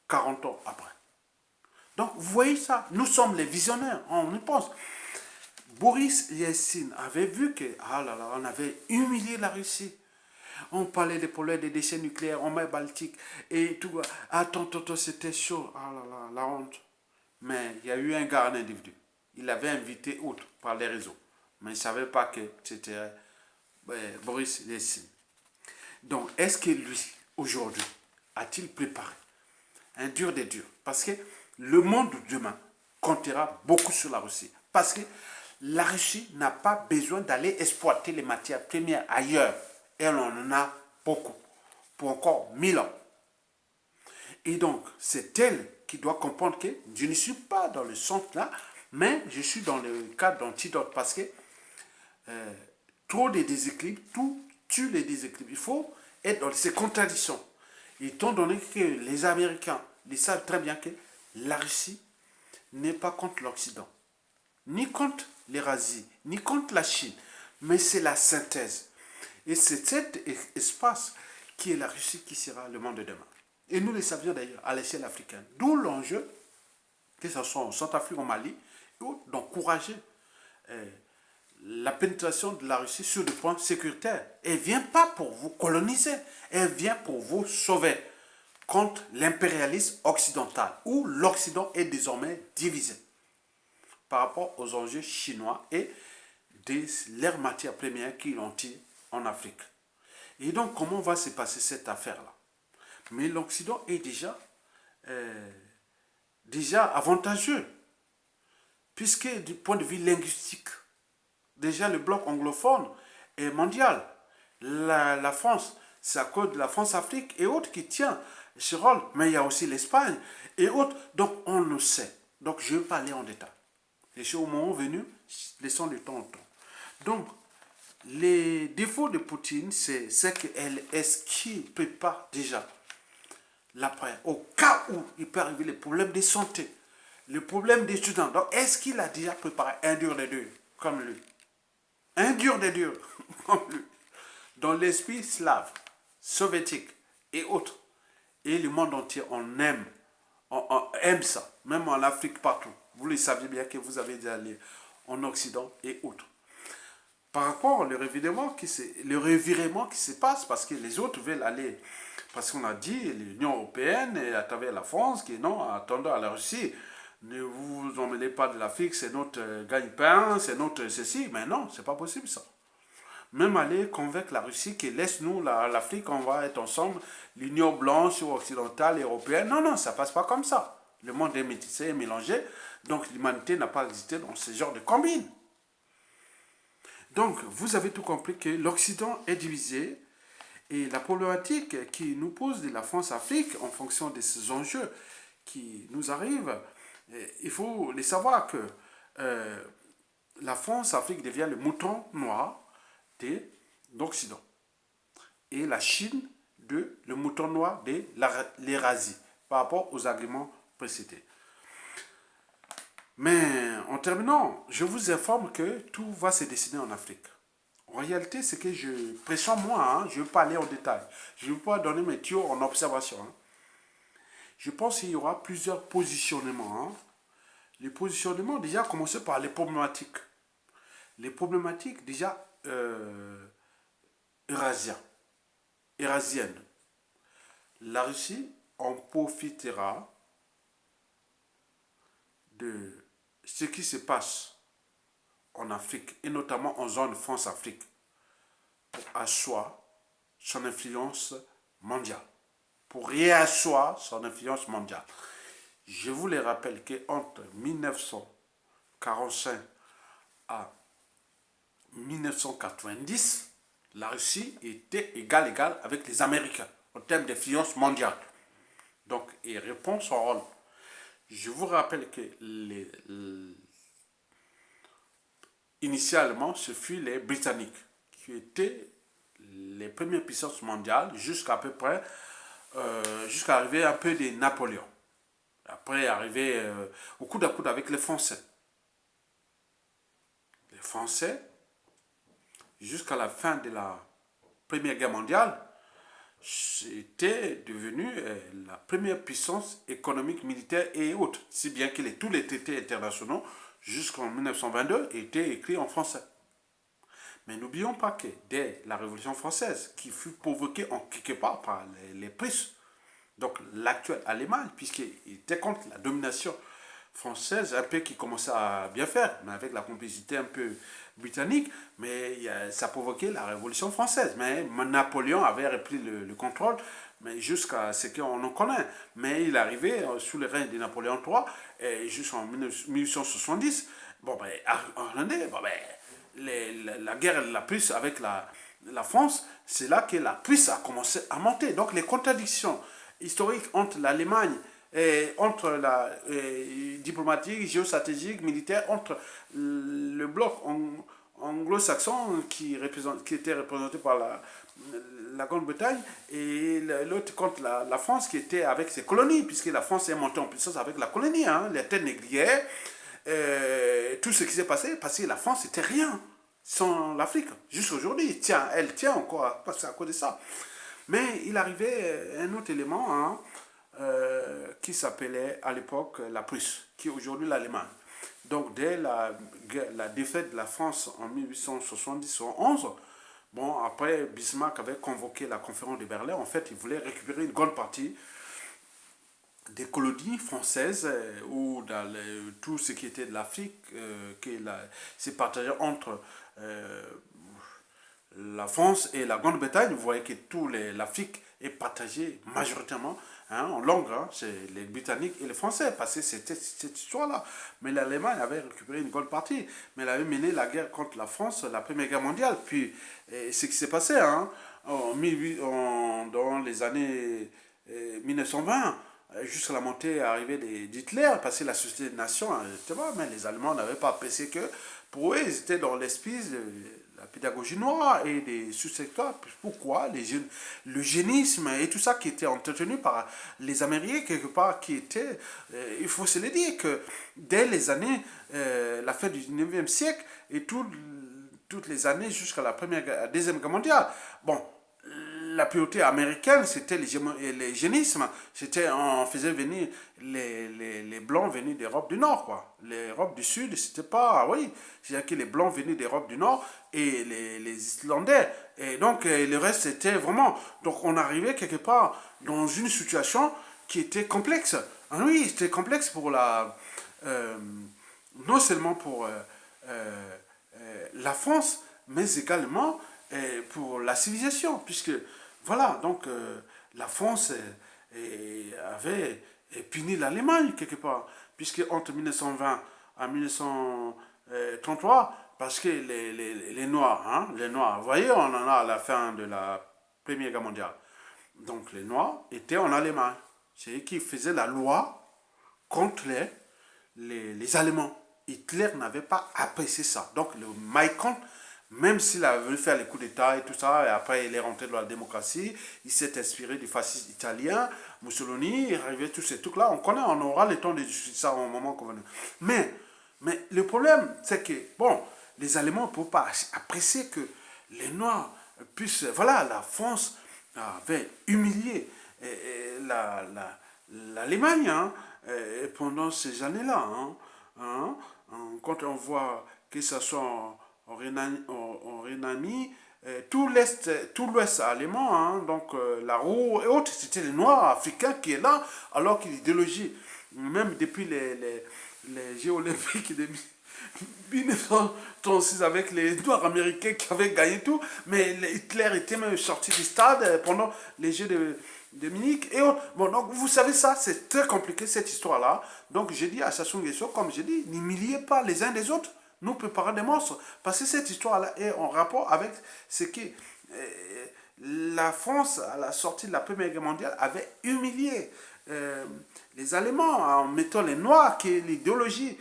40 ans après. Donc vous voyez ça, nous sommes les visionnaires, on y pense. Boris Yeltsin avait vu que, ah là là, on avait humilié la Russie. On parlait des problèmes des déchets nucléaires en mer Baltique et tout. Attends, c'était chaud. Ah là là, la honte. Mais il y a eu un gars, un individu. Il avait invité autre par les réseaux. Mais il ne savait pas que c'était Boris Yeltsin. Donc, est-ce que lui, aujourd'hui, a-t-il préparé un dur des durs? Parce que le monde de demain comptera beaucoup sur la Russie. Parce que la Russie n'a pas besoin d'aller exploiter les matières premières ailleurs. Et on en a beaucoup, pour encore 1000 ans. Et donc, c'est elle qui doit comprendre que je ne suis pas dans le centre là, mais je suis dans le cadre d'antidote. Parce que trop de déséquilibres, tout tue les déséquilibres. Il faut être dans ces contradictions. Étant donné que les Américains, ils savent très bien que la Russie n'est pas contre l'Occident, ni contre l'Eurasie, ni contre la Chine, mais c'est la synthèse. Et c'est cet espace qui est la Russie qui sera le monde de demain. Et nous le savions d'ailleurs à l'échelle africaine. D'où l'enjeu, que ce soit en Centrafrique, au Mali, d'encourager la pénétration de la Russie sur le point sécuritaire. Elle ne vient pas pour vous coloniser, elle vient pour vous sauver contre l'impérialisme occidental, où l'Occident est désormais divisé par rapport aux enjeux chinois et de leurs matières premières qu'ils ont tirées en Afrique. Et donc, comment va se passer cette affaire-là? Mais l'Occident est déjà avantageux, puisque du point de vue linguistique, déjà le bloc anglophone est mondial. La France, c'est à cause de la France-Afrique et autres qui tient ce rôle, mais il y a aussi l'Espagne et autres, donc on le sait. Donc je ne vais pas aller en détail. Les choses au moment venu, laissons le temps au temps. Donc, les défauts de Poutine, c'est qu'elle esquive, prépare déjà l'après, au cas où il peut arriver les problèmes de santé, les problèmes d'étudiants. Donc, est-ce qu'il a déjà préparé un dur des deux, comme lui? Un dur des deux, comme lui. Dans l'esprit slave, soviétique et autres, et le monde entier, on aime ça, même en Afrique, partout. Vous le saviez bien que vous avez déjà allé en Occident et autres. Par rapport au revirement qui se passe, parce que les autres veulent aller, parce qu'on a dit, l'Union européenne, et à travers la France, qui non, attendez à la Russie, ne vous emmenez pas de l'Afrique, c'est notre gagne-pain, c'est notre ceci, mais non, c'est pas possible ça. Même aller convaincre la Russie que laisse-nous l'Afrique, on va être ensemble, l'Union blanche ou occidentale, européenne, non, non, ça passe pas comme ça. Le monde est métissé, est mélangé, donc l'humanité n'a pas existé dans ce genre de combine. Donc, vous avez tout compris que l'Occident est divisé et la problématique qui nous pose de la France-Afrique en fonction de ces enjeux qui nous arrivent, il faut les savoir que la France-Afrique devient le mouton noir de l'Occident et la Chine le mouton noir de l'Eurasie par rapport aux arguments précédés. Mais en terminant, je vous informe que tout va se décider en Afrique. En réalité, c'est que je pressens moi, je ne veux pas aller en détail. Je ne veux pas donner mes tuyaux en observation. Je pense qu'il y aura plusieurs positionnements. Les positionnements, déjà, commencer par les problématiques. Les problématiques, déjà, eurasiennes. La Russie en profitera de ce qui se passe en Afrique, et notamment en zone France-Afrique, pour asseoir son influence mondiale. Pour réasseoir son influence mondiale. Je vous les rappelle qu'entre 1945 à 1990, la Russie était égale avec les Américains en termes d'influence mondiale. Donc, il répond son rôle. Je vous rappelle que initialement, ce fut les Britanniques qui étaient les premières puissances mondiales jusqu'à peu près, jusqu'à arriver un peu de Napoléon. Après, arriver au coude à coude avec les Français. Les Français, jusqu'à la fin de la Première Guerre mondiale, était devenu la première puissance économique, militaire et autres, si bien que tous les traités internationaux jusqu'en 1922 étaient écrits en français. Mais n'oublions pas que dès la Révolution française, qui fut provoquée en quelque part par les Prusse, donc l'actuelle Allemagne, puisqu'il était contre la domination française, un peu qui commençait à bien faire, mais avec la complicité un peu britannique, mais ça provoquait la Révolution française. Mais Napoléon avait repris le contrôle, mais jusqu'à ce qu'on en connaît. Mais il arrivait sous le règne de Napoléon III, jusqu'en 1870. Bon, ben, la guerre la Prusse avec la France, c'est là que la Prusse a commencé à monter. Donc les contradictions historiques entre l'Allemagne et entre la diplomatique, géostratégique, militaire, entre le bloc anglo-saxon qui était représenté par la Grande-Bretagne et l'autre contre la France qui était avec ses colonies, puisque la France est montée en puissance avec la colonie, les terres négrières, tout ce qui s'est passé, parce que la France n'était rien sans l'Afrique. Jusqu'à aujourd'hui, elle tient encore à cause de ça. Mais il arrivait un autre élément hein, qui s'appelait à l'époque la Prusse, qui est aujourd'hui l'Allemagne. Donc dès la défaite de la France en 1870-11, bon, après Bismarck avait convoqué la conférence de Berlin, en fait il voulait récupérer une grande partie des colonies françaises ou dans tout ce qui était de l'Afrique, c'est partagé entre la France et la Grande-Bretagne. Vous voyez que l'Afrique est partagée majoritairement hein, en langue, hein, c'est les Britanniques et les Français, parce que c'était cette histoire-là. Mais l'Allemagne avait récupéré une grande partie, mais elle avait mené la guerre contre la France, la Première Guerre mondiale. Puis, ce qui s'est passé hein, dans les années 1920, jusqu'à la montée arrivée d'Hitler, parce que la Société des Nations, mais les Allemands n'avaient pas apprécié que, pour eux, ils étaient dans l'esprit de la pédagogie noire et des sous-secteurs. Pourquoi le génisme et tout ça qui était entretenu par les Américains, quelque part, qui était, il faut se le dire, que dès les années, la fin du 19e siècle et toutes les années jusqu'à la Deuxième Guerre mondiale, bon, la priorité américaine, c'était l'eugénisme. On faisait venir les Blancs venus d'Europe du Nord, quoi. L'Europe du Sud, c'était pas, oui, c'est-à-dire que les Blancs venus d'Europe du Nord et les Islandais. Et donc, le reste, c'était vraiment... Donc, on arrivait quelque part dans une situation qui était complexe. Ah oui, c'était complexe pour non seulement pour la France, mais également pour la civilisation, puisque voilà, donc la France avait puni l'Allemagne quelque part, puisque entre 1920 à 1933, parce que les Noirs, hein, vous voyez, on en a à la fin de la Première Guerre mondiale. Donc les Noirs étaient en Allemagne, c'est eux qui faisaient la loi contre les Allemands. Hitler n'avait pas apprécié ça. Donc le Maïkon, même s'il a voulu faire les coups d'État et tout ça, et après il est rentré dans la démocratie, il s'est inspiré du fascisme italien, Mussolini, il est arrivé tous ces trucs-là, on connaît, on aura le temps de discuter ça au moment convenu. Mais le problème, c'est que, bon, les Allemands ne peuvent pas apprécier que les Noirs puissent, voilà, la France avait humilié l'Allemagne hein, pendant ces années-là. Hein, quand on voit que ce soit en Rhénanie, tout l'ouest allemand, hein, donc la Ruhr et autres, c'était les Noirs africains qui est là, alors que l'idéologie, même depuis les Jeux olympiques de 1936 avec les Noirs américains qui avaient gagné tout, mais Hitler était même sorti du stade pendant les Jeux de Munich et autres. Bon, donc vous savez ça, c'est très compliqué cette histoire-là. Donc j'ai dit à Sassou Nguesso, comme j'ai dit, n'humiliez pas les uns des autres, nous préparons des monstres. Parce que cette histoire-là est en rapport avec ce que la France, à la sortie de la Première Guerre mondiale, avait humilié les Allemands en mettant les Noirs, qui est l'idéologie.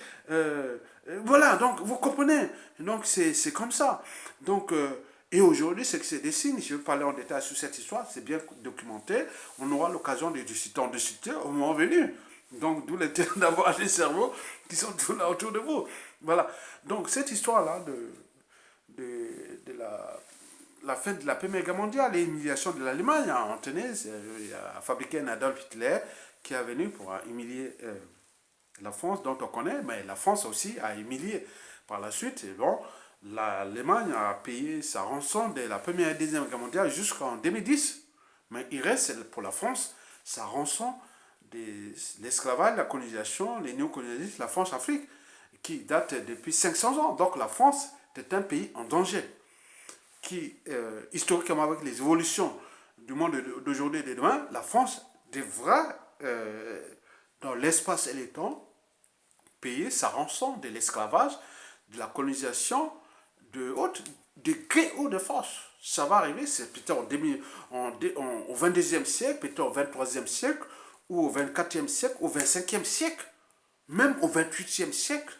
Voilà, donc vous comprenez. Donc c'est comme ça. Donc, et aujourd'hui, c'est que c'est des signes. Je vais parler en détail sur cette histoire, c'est bien documenté. On aura l'occasion de citer au moment venu. Donc, d'où l'intérêt d'avoir des cerveaux qui sont tout là autour de vous. Voilà. Donc, cette histoire-là de la fin de la Première Guerre mondiale et l'humiliation de l'Allemagne, on tenait, il a fabriqué un Adolf Hitler qui est venu pour humilier la France, dont on connaît, mais la France aussi a humilié par la suite. Et bon, l'Allemagne a payé sa rançon de la Première et Deuxième Guerre mondiale jusqu'en 2010. Mais il reste pour la France sa rançon de l'esclavage, la colonisation, les néocolonialistes, la France-Afrique, qui date depuis 500 ans. Donc la France est un pays en danger, qui, historiquement, avec les évolutions du monde d'aujourd'hui et de demain, la France devra, dans l'espace et le temps, payer sa rançon de l'esclavage, de la colonisation, de gré ou de force. Ça va arriver, c'est peut-être au 22e siècle, peut-être au 23e siècle, ou au 24e siècle, au 25e siècle, même au 28e siècle,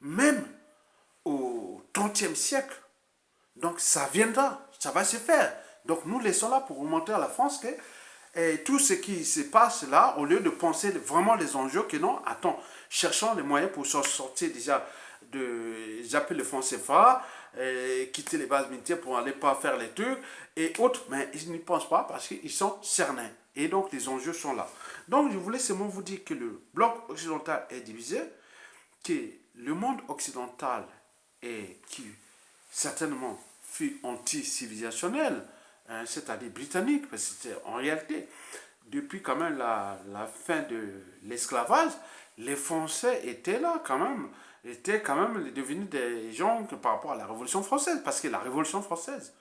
même au 30e siècle. Donc ça viendra, ça va se faire. Donc nous laissons là pour remonter à la France que tout ce qui se passe là, au lieu de penser vraiment les enjeux, que non, attends, cherchons les moyens pour s'en sortir déjà j'appelle le franc CFA, quitter les bases militaires pour aller pas faire les trucs et autres, mais ils n'y pensent pas parce qu'ils sont cernés. Et donc les enjeux sont là. Donc je voulais seulement vous dire que le bloc occidental est divisé, que le monde occidental est qui certainement fut anti-civilisationnel, hein, c'est-à-dire britannique, parce que c'était en réalité, depuis quand même la fin de l'esclavage, les Français étaient là quand même, étaient quand même devenus des gens que, par rapport à la Révolution française, parce que la Révolution française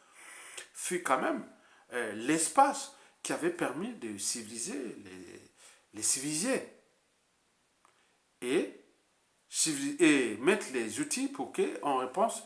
fut quand même l'espace qui avait permis de civiliser les civilisés et, et mettre les outils pour qu'on réponse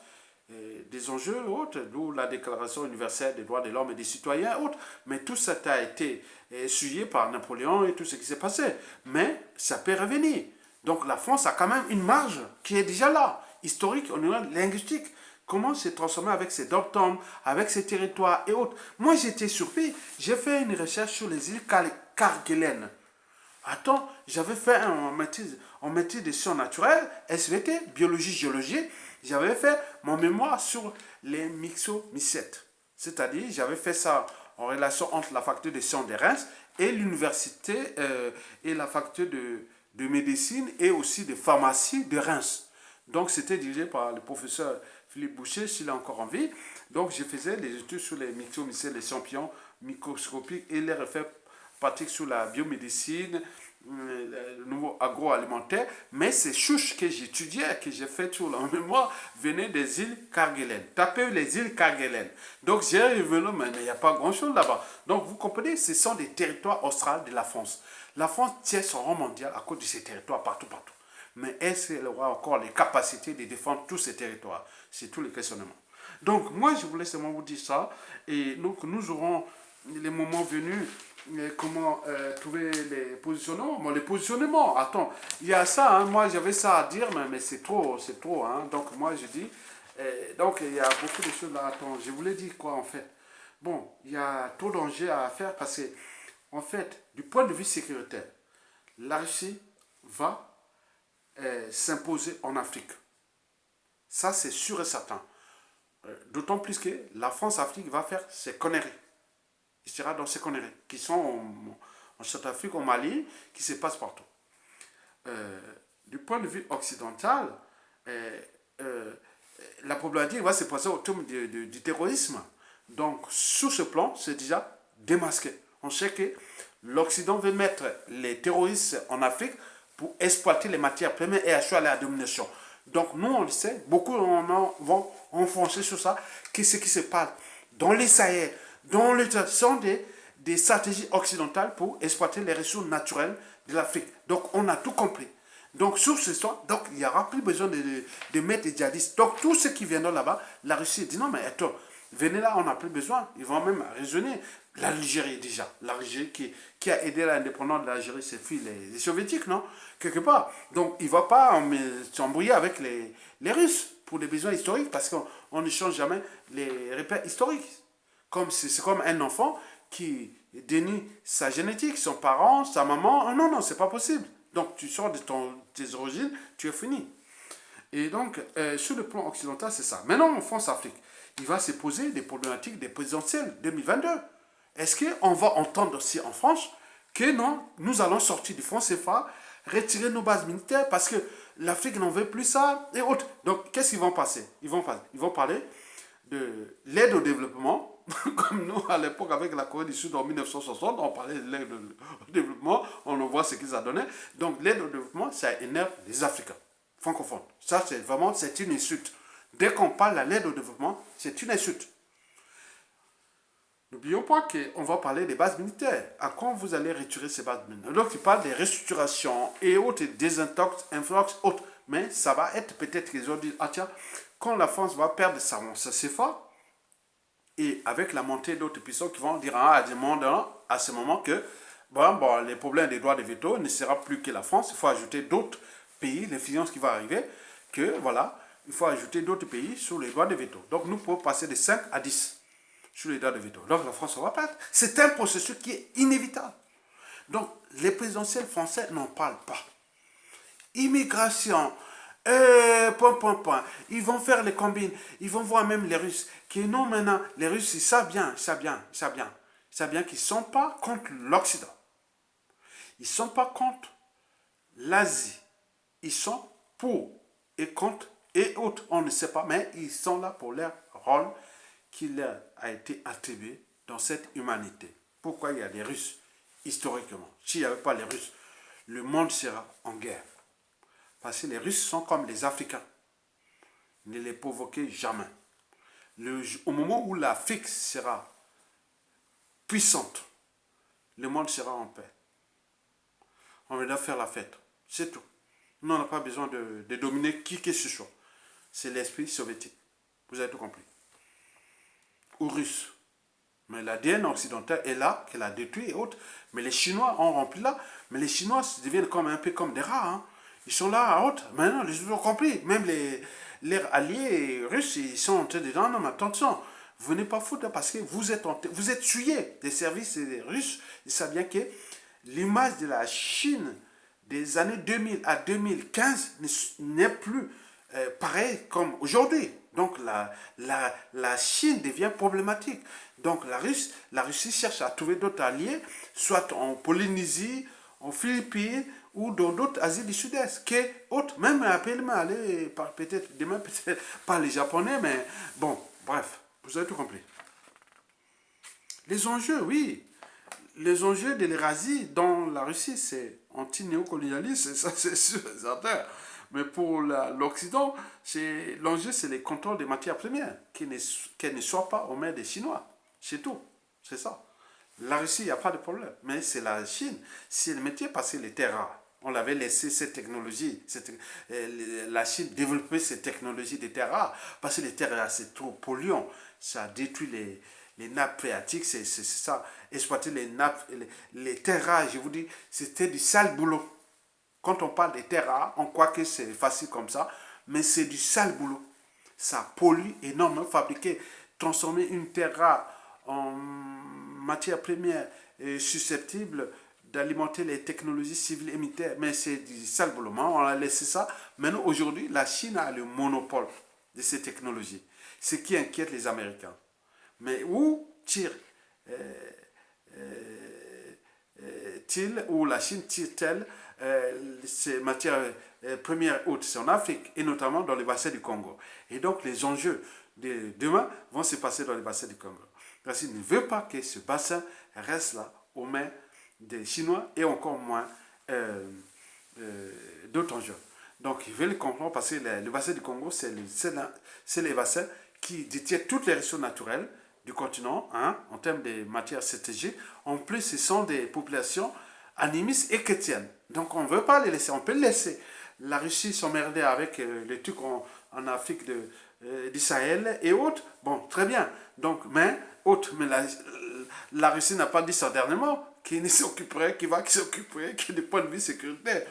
des enjeux autres, d'où la Déclaration universelle des droits de l'homme et des citoyens autres. Mais tout ça a été essuyé par Napoléon et tout ce qui s'est passé. Mais ça peut revenir. Donc la France a quand même une marge qui est déjà là, historique au niveau linguistique. Comment s'est transformé avec ses dom avec ses territoires et autres. Moi j'étais surpris, j'ai fait une recherche sur les îles Kerguelen. Attends, j'avais fait un maîtrise de sciences naturelles, SVT, biologie, géologie. J'avais fait mon mémoire sur les myxomycètes. C'est-à-dire, j'avais fait ça en relation entre la faculté de sciences de Reims et l'université et la faculté de médecine et aussi de pharmacie de Reims. Donc, c'était dirigé par le professeur Philippe Boucher, s'il est encore en vie. Donc, je faisais des études sur les myxomycètes, les champignons microscopiques et les effets pratiques sur la biomédecine, le nouveau agroalimentaire, mais ces chouches que j'étudiais, que j'ai fait sur la mémoire, venaient des îles Kerguelen. Tapez les îles Kerguelen. Donc j'ai révélé, mais il n'y a pas grand-chose là-bas. Donc vous comprenez, ce sont des territoires australes de la France. La France tient son rang mondial à cause de ces territoires partout. Mais est-ce qu'elle aura encore les capacités de défendre tous ces territoires? C'est tout le questionnement. Donc moi, je voulais seulement vous dire ça. Et donc nous aurons les moments venus comment trouver les positionnements. Bon, les positionnements, attends, il y a ça, hein, moi j'avais ça à dire, mais c'est trop, hein. Donc moi je dis, donc il y a beaucoup de choses là, attends, je voulais dire quoi en fait. Bon, il y a trop d'enjeux à faire parce que, en fait, du point de vue sécuritaire, la Russie va s'imposer en Afrique. Ça c'est sûr et certain. D'autant plus que la France-Afrique va faire ses conneries. Il sera dans ces conneries qui sont en Centrafrique, au Mali, qui se passent partout. Du point de vue occidental, la problématique va se passer autour du terrorisme. Donc, sous ce plan, c'est déjà démasqué. On sait que l'Occident veut mettre les terroristes en Afrique pour exploiter les matières premières et assurer la domination. Donc, nous, on le sait, beaucoup vont enfoncer sur ça, qu'est-ce qui se passe dans les Sahel, dont les sont des stratégies occidentales pour exploiter les ressources naturelles de l'Afrique. Donc, on a tout compris. Donc, sur ce soir, donc, il n'y aura plus besoin de mettre des djihadistes. Donc, tous ceux qui viendront là-bas, la Russie dit non, mais attends, venez là, on n'a plus besoin. Ils vont même raisonner. L'Algérie, déjà. L'Algérie qui a aidé l'indépendance de l'Algérie, c'est les soviétiques, non? Quelque part. Donc, il ne va pas s'embrouiller avec les Russes pour des besoins historiques parce qu'on ne change jamais les repères historiques. C'est comme un enfant qui dénie sa génétique, son parent, sa maman. Non, non, c'est pas possible. Donc tu sors de tes origines, tu es fini. Et donc, sur le plan occidental, c'est ça. Maintenant, en France-Afrique, il va se poser des problématiques des présidentielles 2022. Est-ce qu'on va entendre aussi en France que non, nous allons sortir du franc CFA, retirer nos bases militaires parce que l'Afrique n'en veut plus ça et autres. Donc, qu'est-ce qu'ils vont passer? Ils vont parler de l'aide au développement, comme nous à l'époque avec la Corée du Sud en 1960, on parlait de l'aide au développement, on voit ce qu'ils ont donné. Donc l'aide au développement, ça énerve les Africains francophones. Ça, c'est vraiment, c'est une insulte. Dès qu'on parle de l'aide au développement, c'est une insulte. N'oublions pas qu'on va parler des bases militaires. À quand vous allez retirer ces bases militaires? Donc, il parle des restructurations et autres, désintox, influx, autres. Mais ça va être peut-être qu'ils ont dit, ah tiens, quand la France va perdre sa CFA, et avec la montée d'autres puissances qui vont dire à ce moment que les problèmes des droits de veto ne sera plus que la France, il faut ajouter d'autres pays, l'influence qui va arriver, que voilà, il faut ajouter d'autres pays sur les droits de veto. Donc nous pouvons passer de 5 à 10 sur les droits de veto. Donc la France va perdre. C'est un processus qui est inévitable. Donc les présidentiels français n'en parlent pas. Immigration, Point, point, point. Ils vont faire les combines. Ils vont voir même les Russes. Qui non, maintenant, les Russes, ils savent bien, ils savent bien, ils savent bien. Ils savent bien qu'ils ne sont pas contre l'Occident. Ils ne sont pas contre l'Asie. Ils sont pour et contre et autres. On ne sait pas, mais ils sont là pour leur rôle qui leur a été attribué dans cette humanité. Pourquoi il y a des Russes historiquement? S'il n'y avait pas les Russes, le monde sera en guerre. Parce que les Russes sont comme les Africains. Ne les provoquez jamais. Au moment où l'Afrique sera puissante, le monde sera en paix. On va faire la fête. C'est tout. Nous, on n'a pas besoin de dominer qui que ce soit. C'est l'esprit soviétique. Vous avez tout compris. Ou russe. Mais l'ADN occidental est là, qu'elle a détruit et autres. Mais les Chinois ont rempli là. Mais les Chinois deviennent comme, un peu comme des rats. Hein. Ils sont là à haute. Maintenant, ils ont compris. Même les alliés russes, ils sont en train de dire non, mais attention, venez pas foutre parce que vous êtes souillés des services russes. Ils savent bien que l'image de la Chine des années 2000 à 2015 n'est plus pareil comme aujourd'hui. Donc la Chine devient problématique. Donc la Russie cherche à trouver d'autres alliés, soit en Polynésie, en Philippines ou dans d'autres Asie du Sud-Est, qui est autre, même aller peut-être demain peut-être pas les Japonais, mais bon, bref, vous avez tout compris. Les enjeux, oui. Les enjeux de l'Eurasie dans la Russie, c'est anti-néocolonialisme, ça c'est sûr et certain. Mais pour l'Occident, l'enjeu c'est le contrôle des matières premières, qu'elles ne soient pas aux mains des Chinois. C'est tout, c'est ça. La Russie, il n'y a pas de problème, mais c'est la Chine. C'est le métier parce que les terres rares. On l'avait laissé cette technologie, la Chine développer ces technologies des terres rares, parce que les terres rares c'est trop polluant, ça détruit les nappes phréatiques, c'est ça. Exploiter les nappes, les terres rares, je vous dis, c'était du sale boulot. Quand on parle des terres rares, on croit que c'est facile comme ça, mais c'est du sale boulot. Ça pollue énormément. Fabriquer, transformer une terre rare en matière première susceptible d'alimenter les technologies civiles et militaires, mais c'est du sale boulot. On a laissé ça. Maintenant, aujourd'hui, la Chine a le monopole de ces technologies, ce qui inquiète les Américains. Mais où où la Chine tire-t-elle ces matières premières hautes? C'est en Afrique et notamment dans les bassins du Congo. Et donc les enjeux de demain vont se passer dans les bassins du Congo. La Chine ne veut pas que ce bassin reste là aux mains des Chinois et encore moins d'autres enjeux. Donc ils veulent comprendre parce que le bassin du Congo, c'est les bassins qui détiennent toutes les ressources naturelles du continent, hein, en termes de matières stratégiques. En plus, ce sont des populations animistes et chrétiennes. Donc, on ne veut pas les laisser. On peut les laisser. La Russie s'emmerder avec les trucs en Afrique du Sahel et autres. Bon, très bien. Donc, mais la Russie n'a pas dit ça dernièrement, qui s'occuperait du point de vue sécuritaire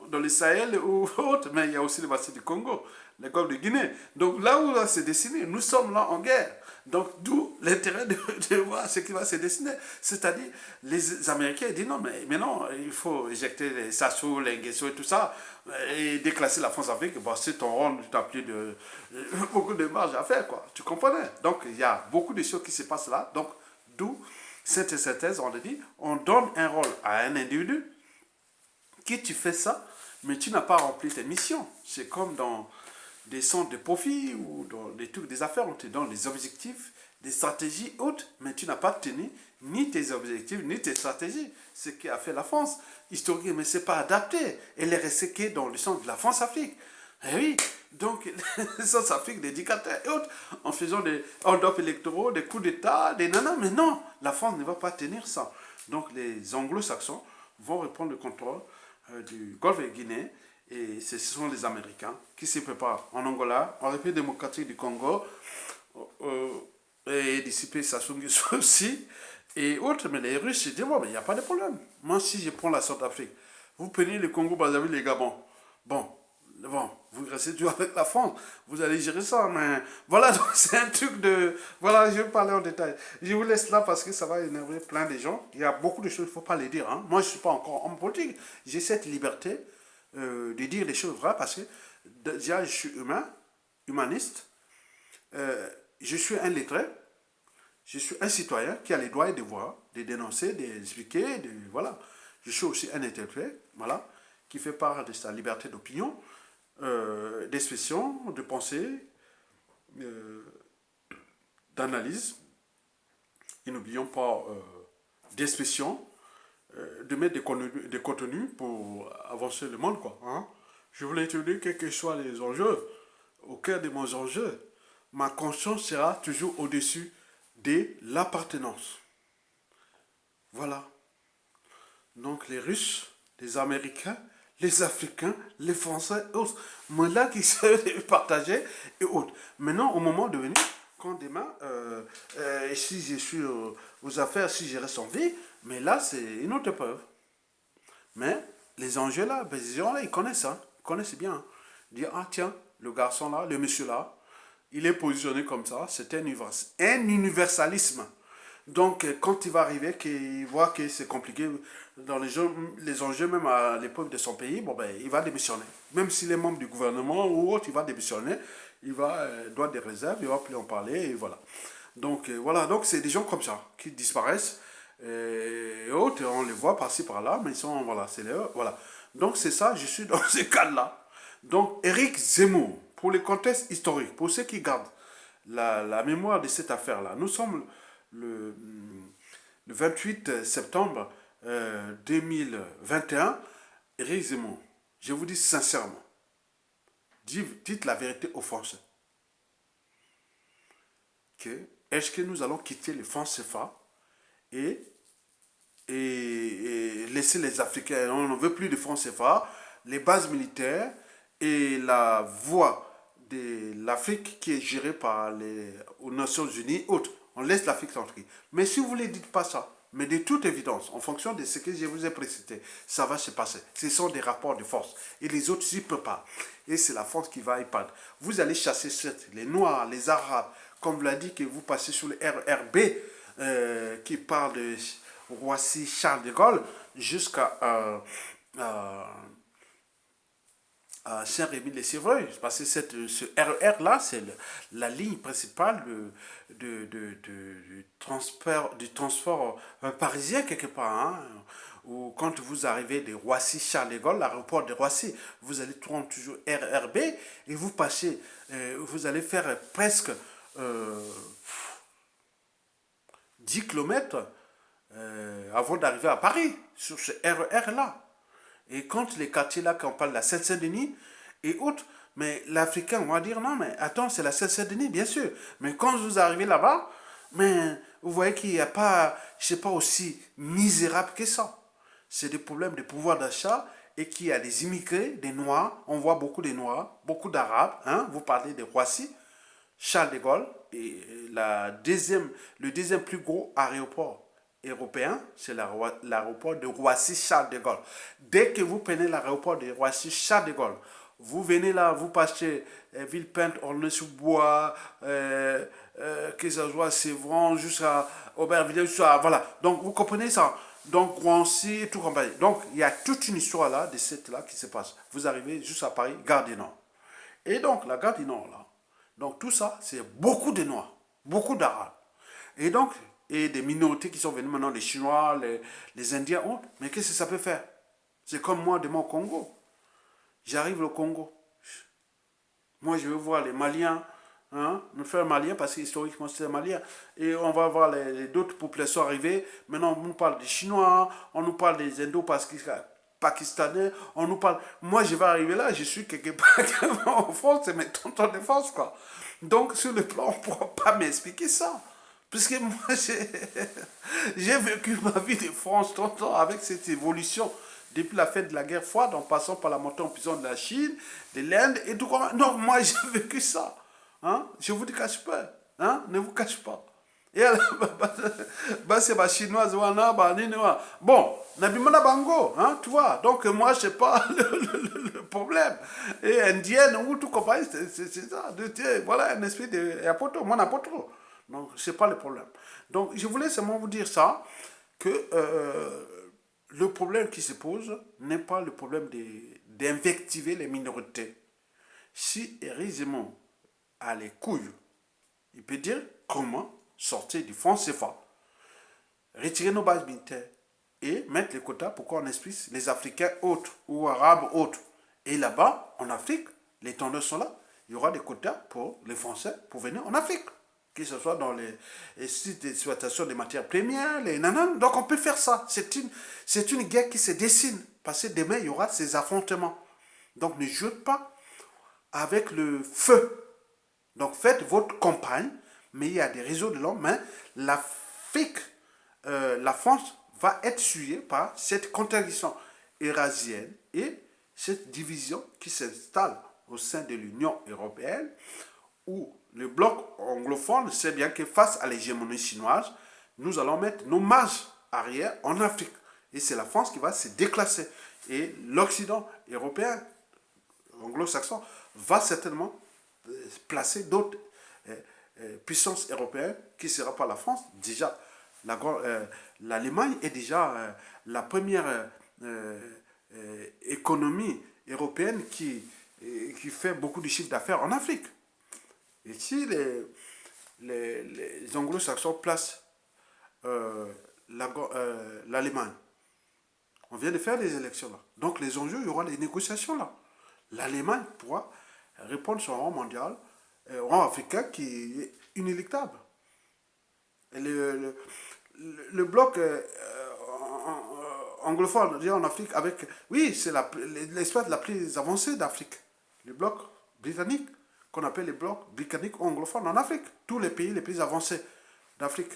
dans le Sahel ou autre, mais il y a aussi le bassin du Congo, le golfe de Guinée. Donc là où ça s'est dessiné, nous sommes là en guerre. Donc d'où l'intérêt de voir ce qui va se dessiner. C'est-à-dire, les Américains disent non, mais non, il faut éjecter les Sassou, les Nguesso et tout ça, et déclasser la France-Afrique. Bon, c'est ton rôle, tu n'as plus beaucoup de marge à faire, quoi. Tu comprenais? Donc il y a beaucoup de choses qui se passent là. Donc d'où cette synthèse, on le dit, on donne un rôle à un individu qui tu fais ça, mais tu n'as pas rempli tes missions. C'est comme dans des centres de profit ou dans des trucs, des affaires, on te donne des objectifs, des stratégies hautes, mais tu n'as pas tenu ni tes objectifs, ni tes stratégies. Ce qui a fait la France, historiquement, mais ce n'est pas adapté. Elle est restée que dans le centre de la France-Afrique. Eh oui, donc, le centre-Afrique, des dictateurs et autres, en faisant des hold-up électoraux, des coups d'État, des nanas, mais non, la France ne va pas tenir ça. Donc, les anglo-saxons vont reprendre le contrôle du golfe de Guinée, et ce sont les Américains qui se préparent en Angola, en République démocratique du Congo, et dissiper Sassou Nguesso aussi, et autres, mais les Russes, ils disent, bon, mais il n'y a pas de problème. Moi, si je prends la Centrafrique, vous prenez le Congo, Brazzaville, les Gabon, bon, vous restez toujours avec la France, vous allez gérer ça, mais voilà, donc c'est un truc de... Voilà, je vais parler en détail. Je vous laisse là parce que ça va énerver plein de gens. Il y a beaucoup de choses, il ne faut pas les dire. Hein. Moi, je ne suis pas encore homme politique. J'ai cette liberté de dire les choses vraies parce que Déjà, je suis humain, humaniste, je suis un lettré, je suis un citoyen qui a les droits et devoirs de dénoncer, d'expliquer, voilà. Je suis aussi un interprète, voilà, qui fait part de sa liberté d'opinion, d'expression, de pensée, euh, d'analyse. Et n'oublions pas d'expression, de mettre des contenus pour avancer le monde, quoi. Hein? Je voulais te dire, quels que soient les enjeux, au cœur de mes enjeux, ma conscience sera toujours au-dessus de l'appartenance. Voilà. Donc les Russes, les Américains, les Africains, les Français, autres, moi là qui se partager et autres. Maintenant, au moment de venir, quand demain, si je suis aux affaires, si je reste en vie, mais là, c'est une autre épreuve. Mais les enjeux là, ben, ces gens-là, ils connaissent ça, ils connaissent bien. Hein. Dire, ah tiens, le garçon là, le monsieur là, il est positionné comme ça, c'est un universalisme. Donc, quand il va arriver, qu'il voit que c'est compliqué dans les enjeux, même à l'épreuve de son pays, bon, ben, il va démissionner. Même s'il est membre du gouvernement ou autre, il va démissionner. Il va, doit des réserves, il va plus en parler, et voilà. Donc, voilà, donc c'est des gens comme ça qui disparaissent. Et autres, on les voit par-ci par-là, mais ils sont, voilà, c'est les, voilà. Donc, c'est ça, je suis dans ce cadre-là. Donc, Éric Zemmour, pour le contexte historique, pour ceux qui gardent la mémoire de cette affaire-là, nous sommes le, le 28 septembre 2021, Éric Zemmour, je vous dis sincèrement, dites la vérité aux Français. Est-ce que nous allons quitter les francs CFA et, et laisser les Africains, on ne veut plus de francs CFA, les bases militaires et la voie de l'Afrique qui est gérée par les Nations Unies, autres. On laisse l'Afrique tranquille. Mais si vous ne les dites pas ça, mais de toute évidence, en fonction de ce que je vous ai précité, ça va se passer. Ce sont des rapports de force. Et les autres n'y peuvent pas. Et c'est la France qui va y perdre. Vous allez chasser les Noirs, les Arabes, comme vous l'a dit, que vous passez sur le RRB, qui parle de Roissy, Charles de Gaulle, jusqu'à Saint-Rémy-les-Sévreuil, parce que ce RER-là, c'est la ligne principale du transport parisien quelque part. Hein, où quand vous arrivez de Roissy-Charles de Gaulle, l'aéroport de Roissy, vous allez prendre toujours RRB et vous passez, vous allez faire presque 10 km avant d'arriver à Paris, sur ce RER-là. Et quand les quartiers là, quand on parle de la Seine-Saint-Denis et autres, mais l'Africain va dire non, mais attends, c'est la Seine-Saint-Denis, bien sûr. Mais quand vous arrivez là-bas, mais vous voyez qu'il n'y a pas, je sais pas, aussi misérable que ça. C'est des problèmes de pouvoir d'achat et qu'il y a des immigrés, des Noirs, on voit beaucoup de Noirs, beaucoup d'Arabes, hein, vous parlez de Roissy, Charles de Gaulle, et le deuxième plus gros aéroport européen, c'est l'aéroport de Roissy-Charles de Gaulle. Dès que vous prenez l'aéroport de Roissy-Charles de Gaulle, vous venez là, vous passez Villepinte, Aulnay-sous-Bois, que ce soit Sévran, jusqu'à Aubervilliers, voilà. Donc vous comprenez ça. Donc Roissy et tout compagnie. Donc il y a toute une histoire là, de cette là qui se passe. Vous arrivez juste à Paris, Gare du Nord. Et donc la Gare du Nord là, donc tout ça, c'est beaucoup de Noirs, beaucoup d'Arabes. Et donc, et des minorités qui sont venues maintenant, les Chinois, les Indiens, oh, mais qu'est-ce que ça peut faire? C'est comme moi, demain au Congo. J'arrive au Congo. Moi, je veux voir les Maliens, hein, me faire malien parce que historiquement c'est malien. Et on va voir d'autres populations arriver. Maintenant, on nous parle des Chinois, on nous parle des Indo-Pakistanais, on nous parle. Moi, je vais arriver là, je suis quelque part en France, c'est mes tontons de France, quoi. Donc, sur le plan, on ne pourra pas m'expliquer ça. Puisque moi, j'ai vécu ma vie de France tonton avec cette évolution depuis la fin de la guerre froide, en passant par la montée en puissance de la Chine, de l'Inde et tout comme. Donc moi j'ai vécu ça. Hein? Je vous dis cache pas. Hein? Ne vous cache pas. Et alors, c'est ma chinoise, bon, Nabimana Bango, hein, tu vois. Donc moi je sais pas le problème. Et indienne ou tout comme c'est ça. Voilà un esprit de apoto, moi n'importe trop. Donc c'est pas le problème. Donc je voulais seulement vous dire ça, que le problème qui se pose n'est pas le problème d'invectiver les minorités. Si Éric Zemmour a les couilles, il peut dire comment sortir du franc CFA, retirer nos bases militaires et mettre les quotas pour qu'on expulse les Africains autres ou Arabes autres. Et là-bas, en Afrique, les tendeurs sont là. Il y aura des quotas pour les Français pour venir en Afrique. Que ce soit dans les sites d'exploitation des matières premières, les nanan. Donc on peut faire ça. C'est une guerre qui se dessine. Parce que demain, il y aura ces affrontements. Donc ne jouez pas avec le feu. Donc faites votre campagne, mais il y a des réseaux de l'homme. Mais l'Afrique, la France va être souillée par cette contradiction eurasienne et cette division qui s'installe au sein de l'Union européenne, où le bloc anglophone sait bien que face à l'hégémonie chinoise, nous allons mettre nos marges arrière en Afrique. Et c'est la France qui va se déclasser. Et l'Occident européen, anglo-saxon, va certainement placer d'autres puissances européennes qui ne sera pas la France. Déjà, l'Allemagne est déjà la première économie européenne qui fait beaucoup de chiffres d'affaires en Afrique. Et si les anglo-saxons placent l'Allemagne, on vient de faire des élections là. Donc les enjeux, il y aura des négociations là. L'Allemagne pourra répondre sur un rang mondial, un rang africain qui est inéluctable. Et le bloc anglophone en Afrique, oui, c'est l'espace la plus avancée d'Afrique. Le bloc britannique, qu'on appelle les blocs britanniques anglophones en Afrique. Tous les pays les plus avancés d'Afrique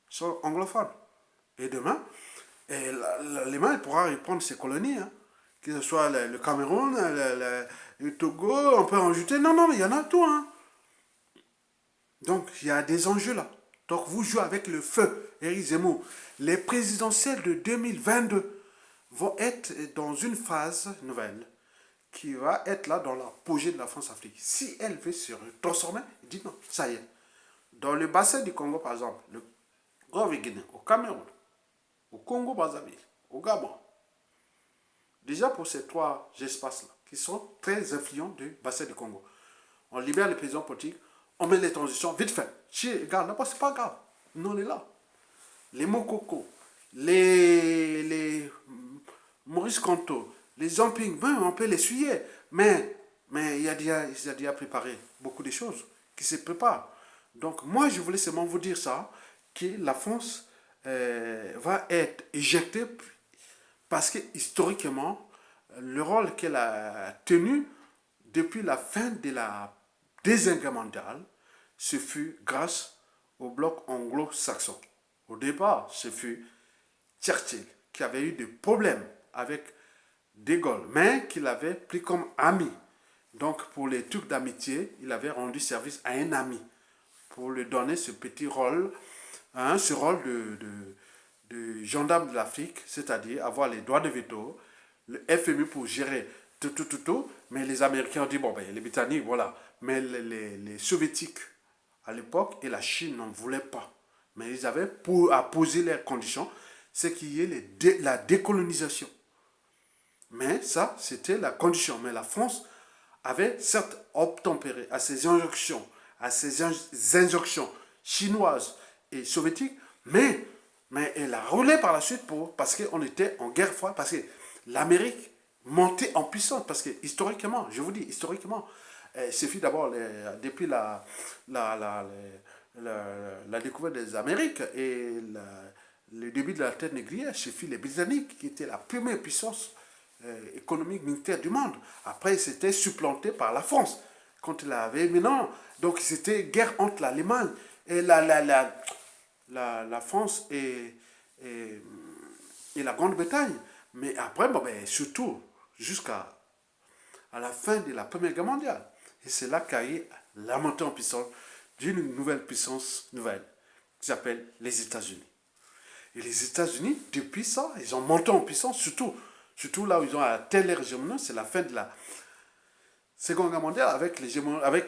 sont anglophones. Et demain, l'Allemagne pourra reprendre ses colonies, hein, que ce soit le Cameroun, le Togo, on peut en ajouter. Non, mais il y en a tout. Hein. Donc, il y a des enjeux là. Donc, vous jouez avec le feu, Éric Zemmour. Les présidentielles de 2022 vont être dans une phase nouvelle qui va être là dans l'apogée de la France-Afrique. Si elle veut se transformer, il dit non, ça y est. Dans le bassin du Congo, par exemple, le Grand-Guinée, au Cameroun, au Congo-Brazzaville, au Gabon, déjà pour ces trois espaces-là, qui sont très influents du bassin du Congo, on libère les prisons politiques, on met les transitions vite fait. Si, regarde, là-bas, c'est pas grave. Nous, on est là. Les Mokoko, les Maurice Kanto, les Zamping, ben, on peut les suyer. Mais il y a déjà préparé beaucoup de choses qui se préparent. Donc, moi, je voulais seulement vous dire ça, que la France va être éjectée parce que, historiquement, le rôle qu'elle a tenu depuis la fin de la Deuxième Guerre mondiale, ce fut grâce au bloc anglo-saxon. Au départ, ce fut Churchill qui avait eu des problèmes avec De Gaulle, mais qu'il avait pris comme ami. Donc, pour les trucs d'amitié, il avait rendu service à un ami pour lui donner ce petit rôle, hein, ce rôle de gendarme de l'Afrique, c'est-à-dire avoir les droits de veto, le FMI pour gérer tout. Mais les Américains ont dit, bon, ben, les Britanniques, voilà. Mais les Soviétiques, à l'époque, et la Chine n'en voulaient pas. Mais ils avaient à poser leurs conditions, c'est qu'il y ait la décolonisation. Mais ça, c'était la condition. Mais la France avait certes obtempéré à ces injonctions chinoises et soviétiques, mais elle a roulé par la suite parce qu'on était en guerre froide, parce que l'Amérique montait en puissance, parce que historiquement, je vous dis, historiquement, il suffit d'abord, depuis la découverte des Amériques et le début de la terre négrière, il suffit les Britanniques qui étaient la première puissance économique militaire du monde. Après, c'était supplanté par la France. Quand il avait maintenant, donc c'était guerre entre l'Allemagne et la France et la Grande-Bretagne. Mais après, bon, ben, surtout jusqu'à la fin de la Première Guerre mondiale. Et c'est là qu'a eu la montée en puissance d'une nouvelle puissance nouvelle qui s'appelle les États-Unis. Et les États-Unis, depuis ça, ils ont monté en puissance, surtout là où ils ont atteint leur hégémonie, c'est la fin de la Seconde Guerre mondiale avec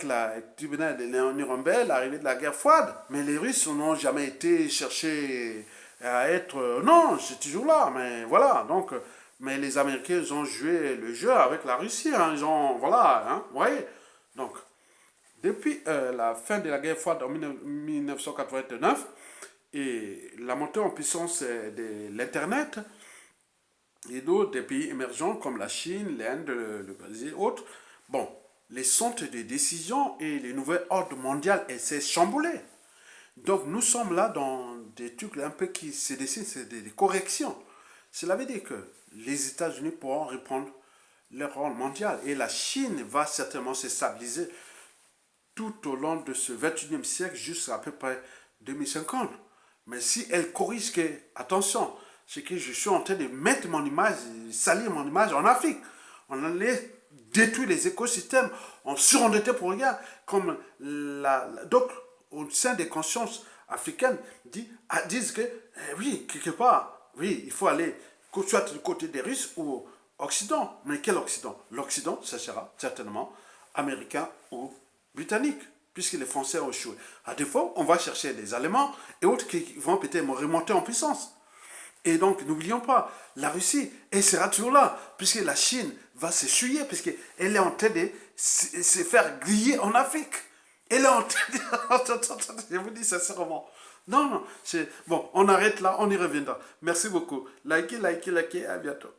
la tribunal de Nuremberg, l'arrivée de la guerre froide. Mais les Russes n'ont jamais été chercher à être... non, c'est toujours là, mais voilà. Mais les Américains, ils ont joué le jeu avec la Russie. Hein, voilà, hein, vous voyez. Donc, depuis la fin de la guerre froide en 1989 et la montée en puissance de l'Internet et d'autres des pays émergents comme la Chine, l'Inde, le Brésil et autres, bon, les centres de décision et les nouvelles ordres mondiales s'est chamboulé. Donc nous sommes là dans des trucs un peu qui se dessinent, c'est des corrections. Cela veut dire que les États-Unis pourront reprendre leur rôle mondial et la Chine va certainement se stabiliser tout au long de ce 21e siècle jusqu'à peu près 2050. Mais si elle corrige que, attention, c'est que je suis en train de mettre mon image, salir mon image en Afrique. On allait détruire les écosystèmes, on surendettait pour rien, comme donc au sein des consciences africaines disent que oui, quelque part, oui, il faut aller soit du côté des Russes ou Occident. Mais quel Occident? L'Occident, ça sera certainement américain ou britannique, puisque les Français ont échoué. À défaut, on va chercher les Allemands et autres qui vont peut-être remonter en puissance. Et donc, n'oublions pas, la Russie, elle sera toujours là, puisque la Chine va s'essuyer, puisqu'elle est en train de se faire griller en Afrique. Elle est en train de... Je vous dis sincèrement. Non, non, bon, on arrête là, on y reviendra. Merci beaucoup. Likez, likez, likez, à bientôt.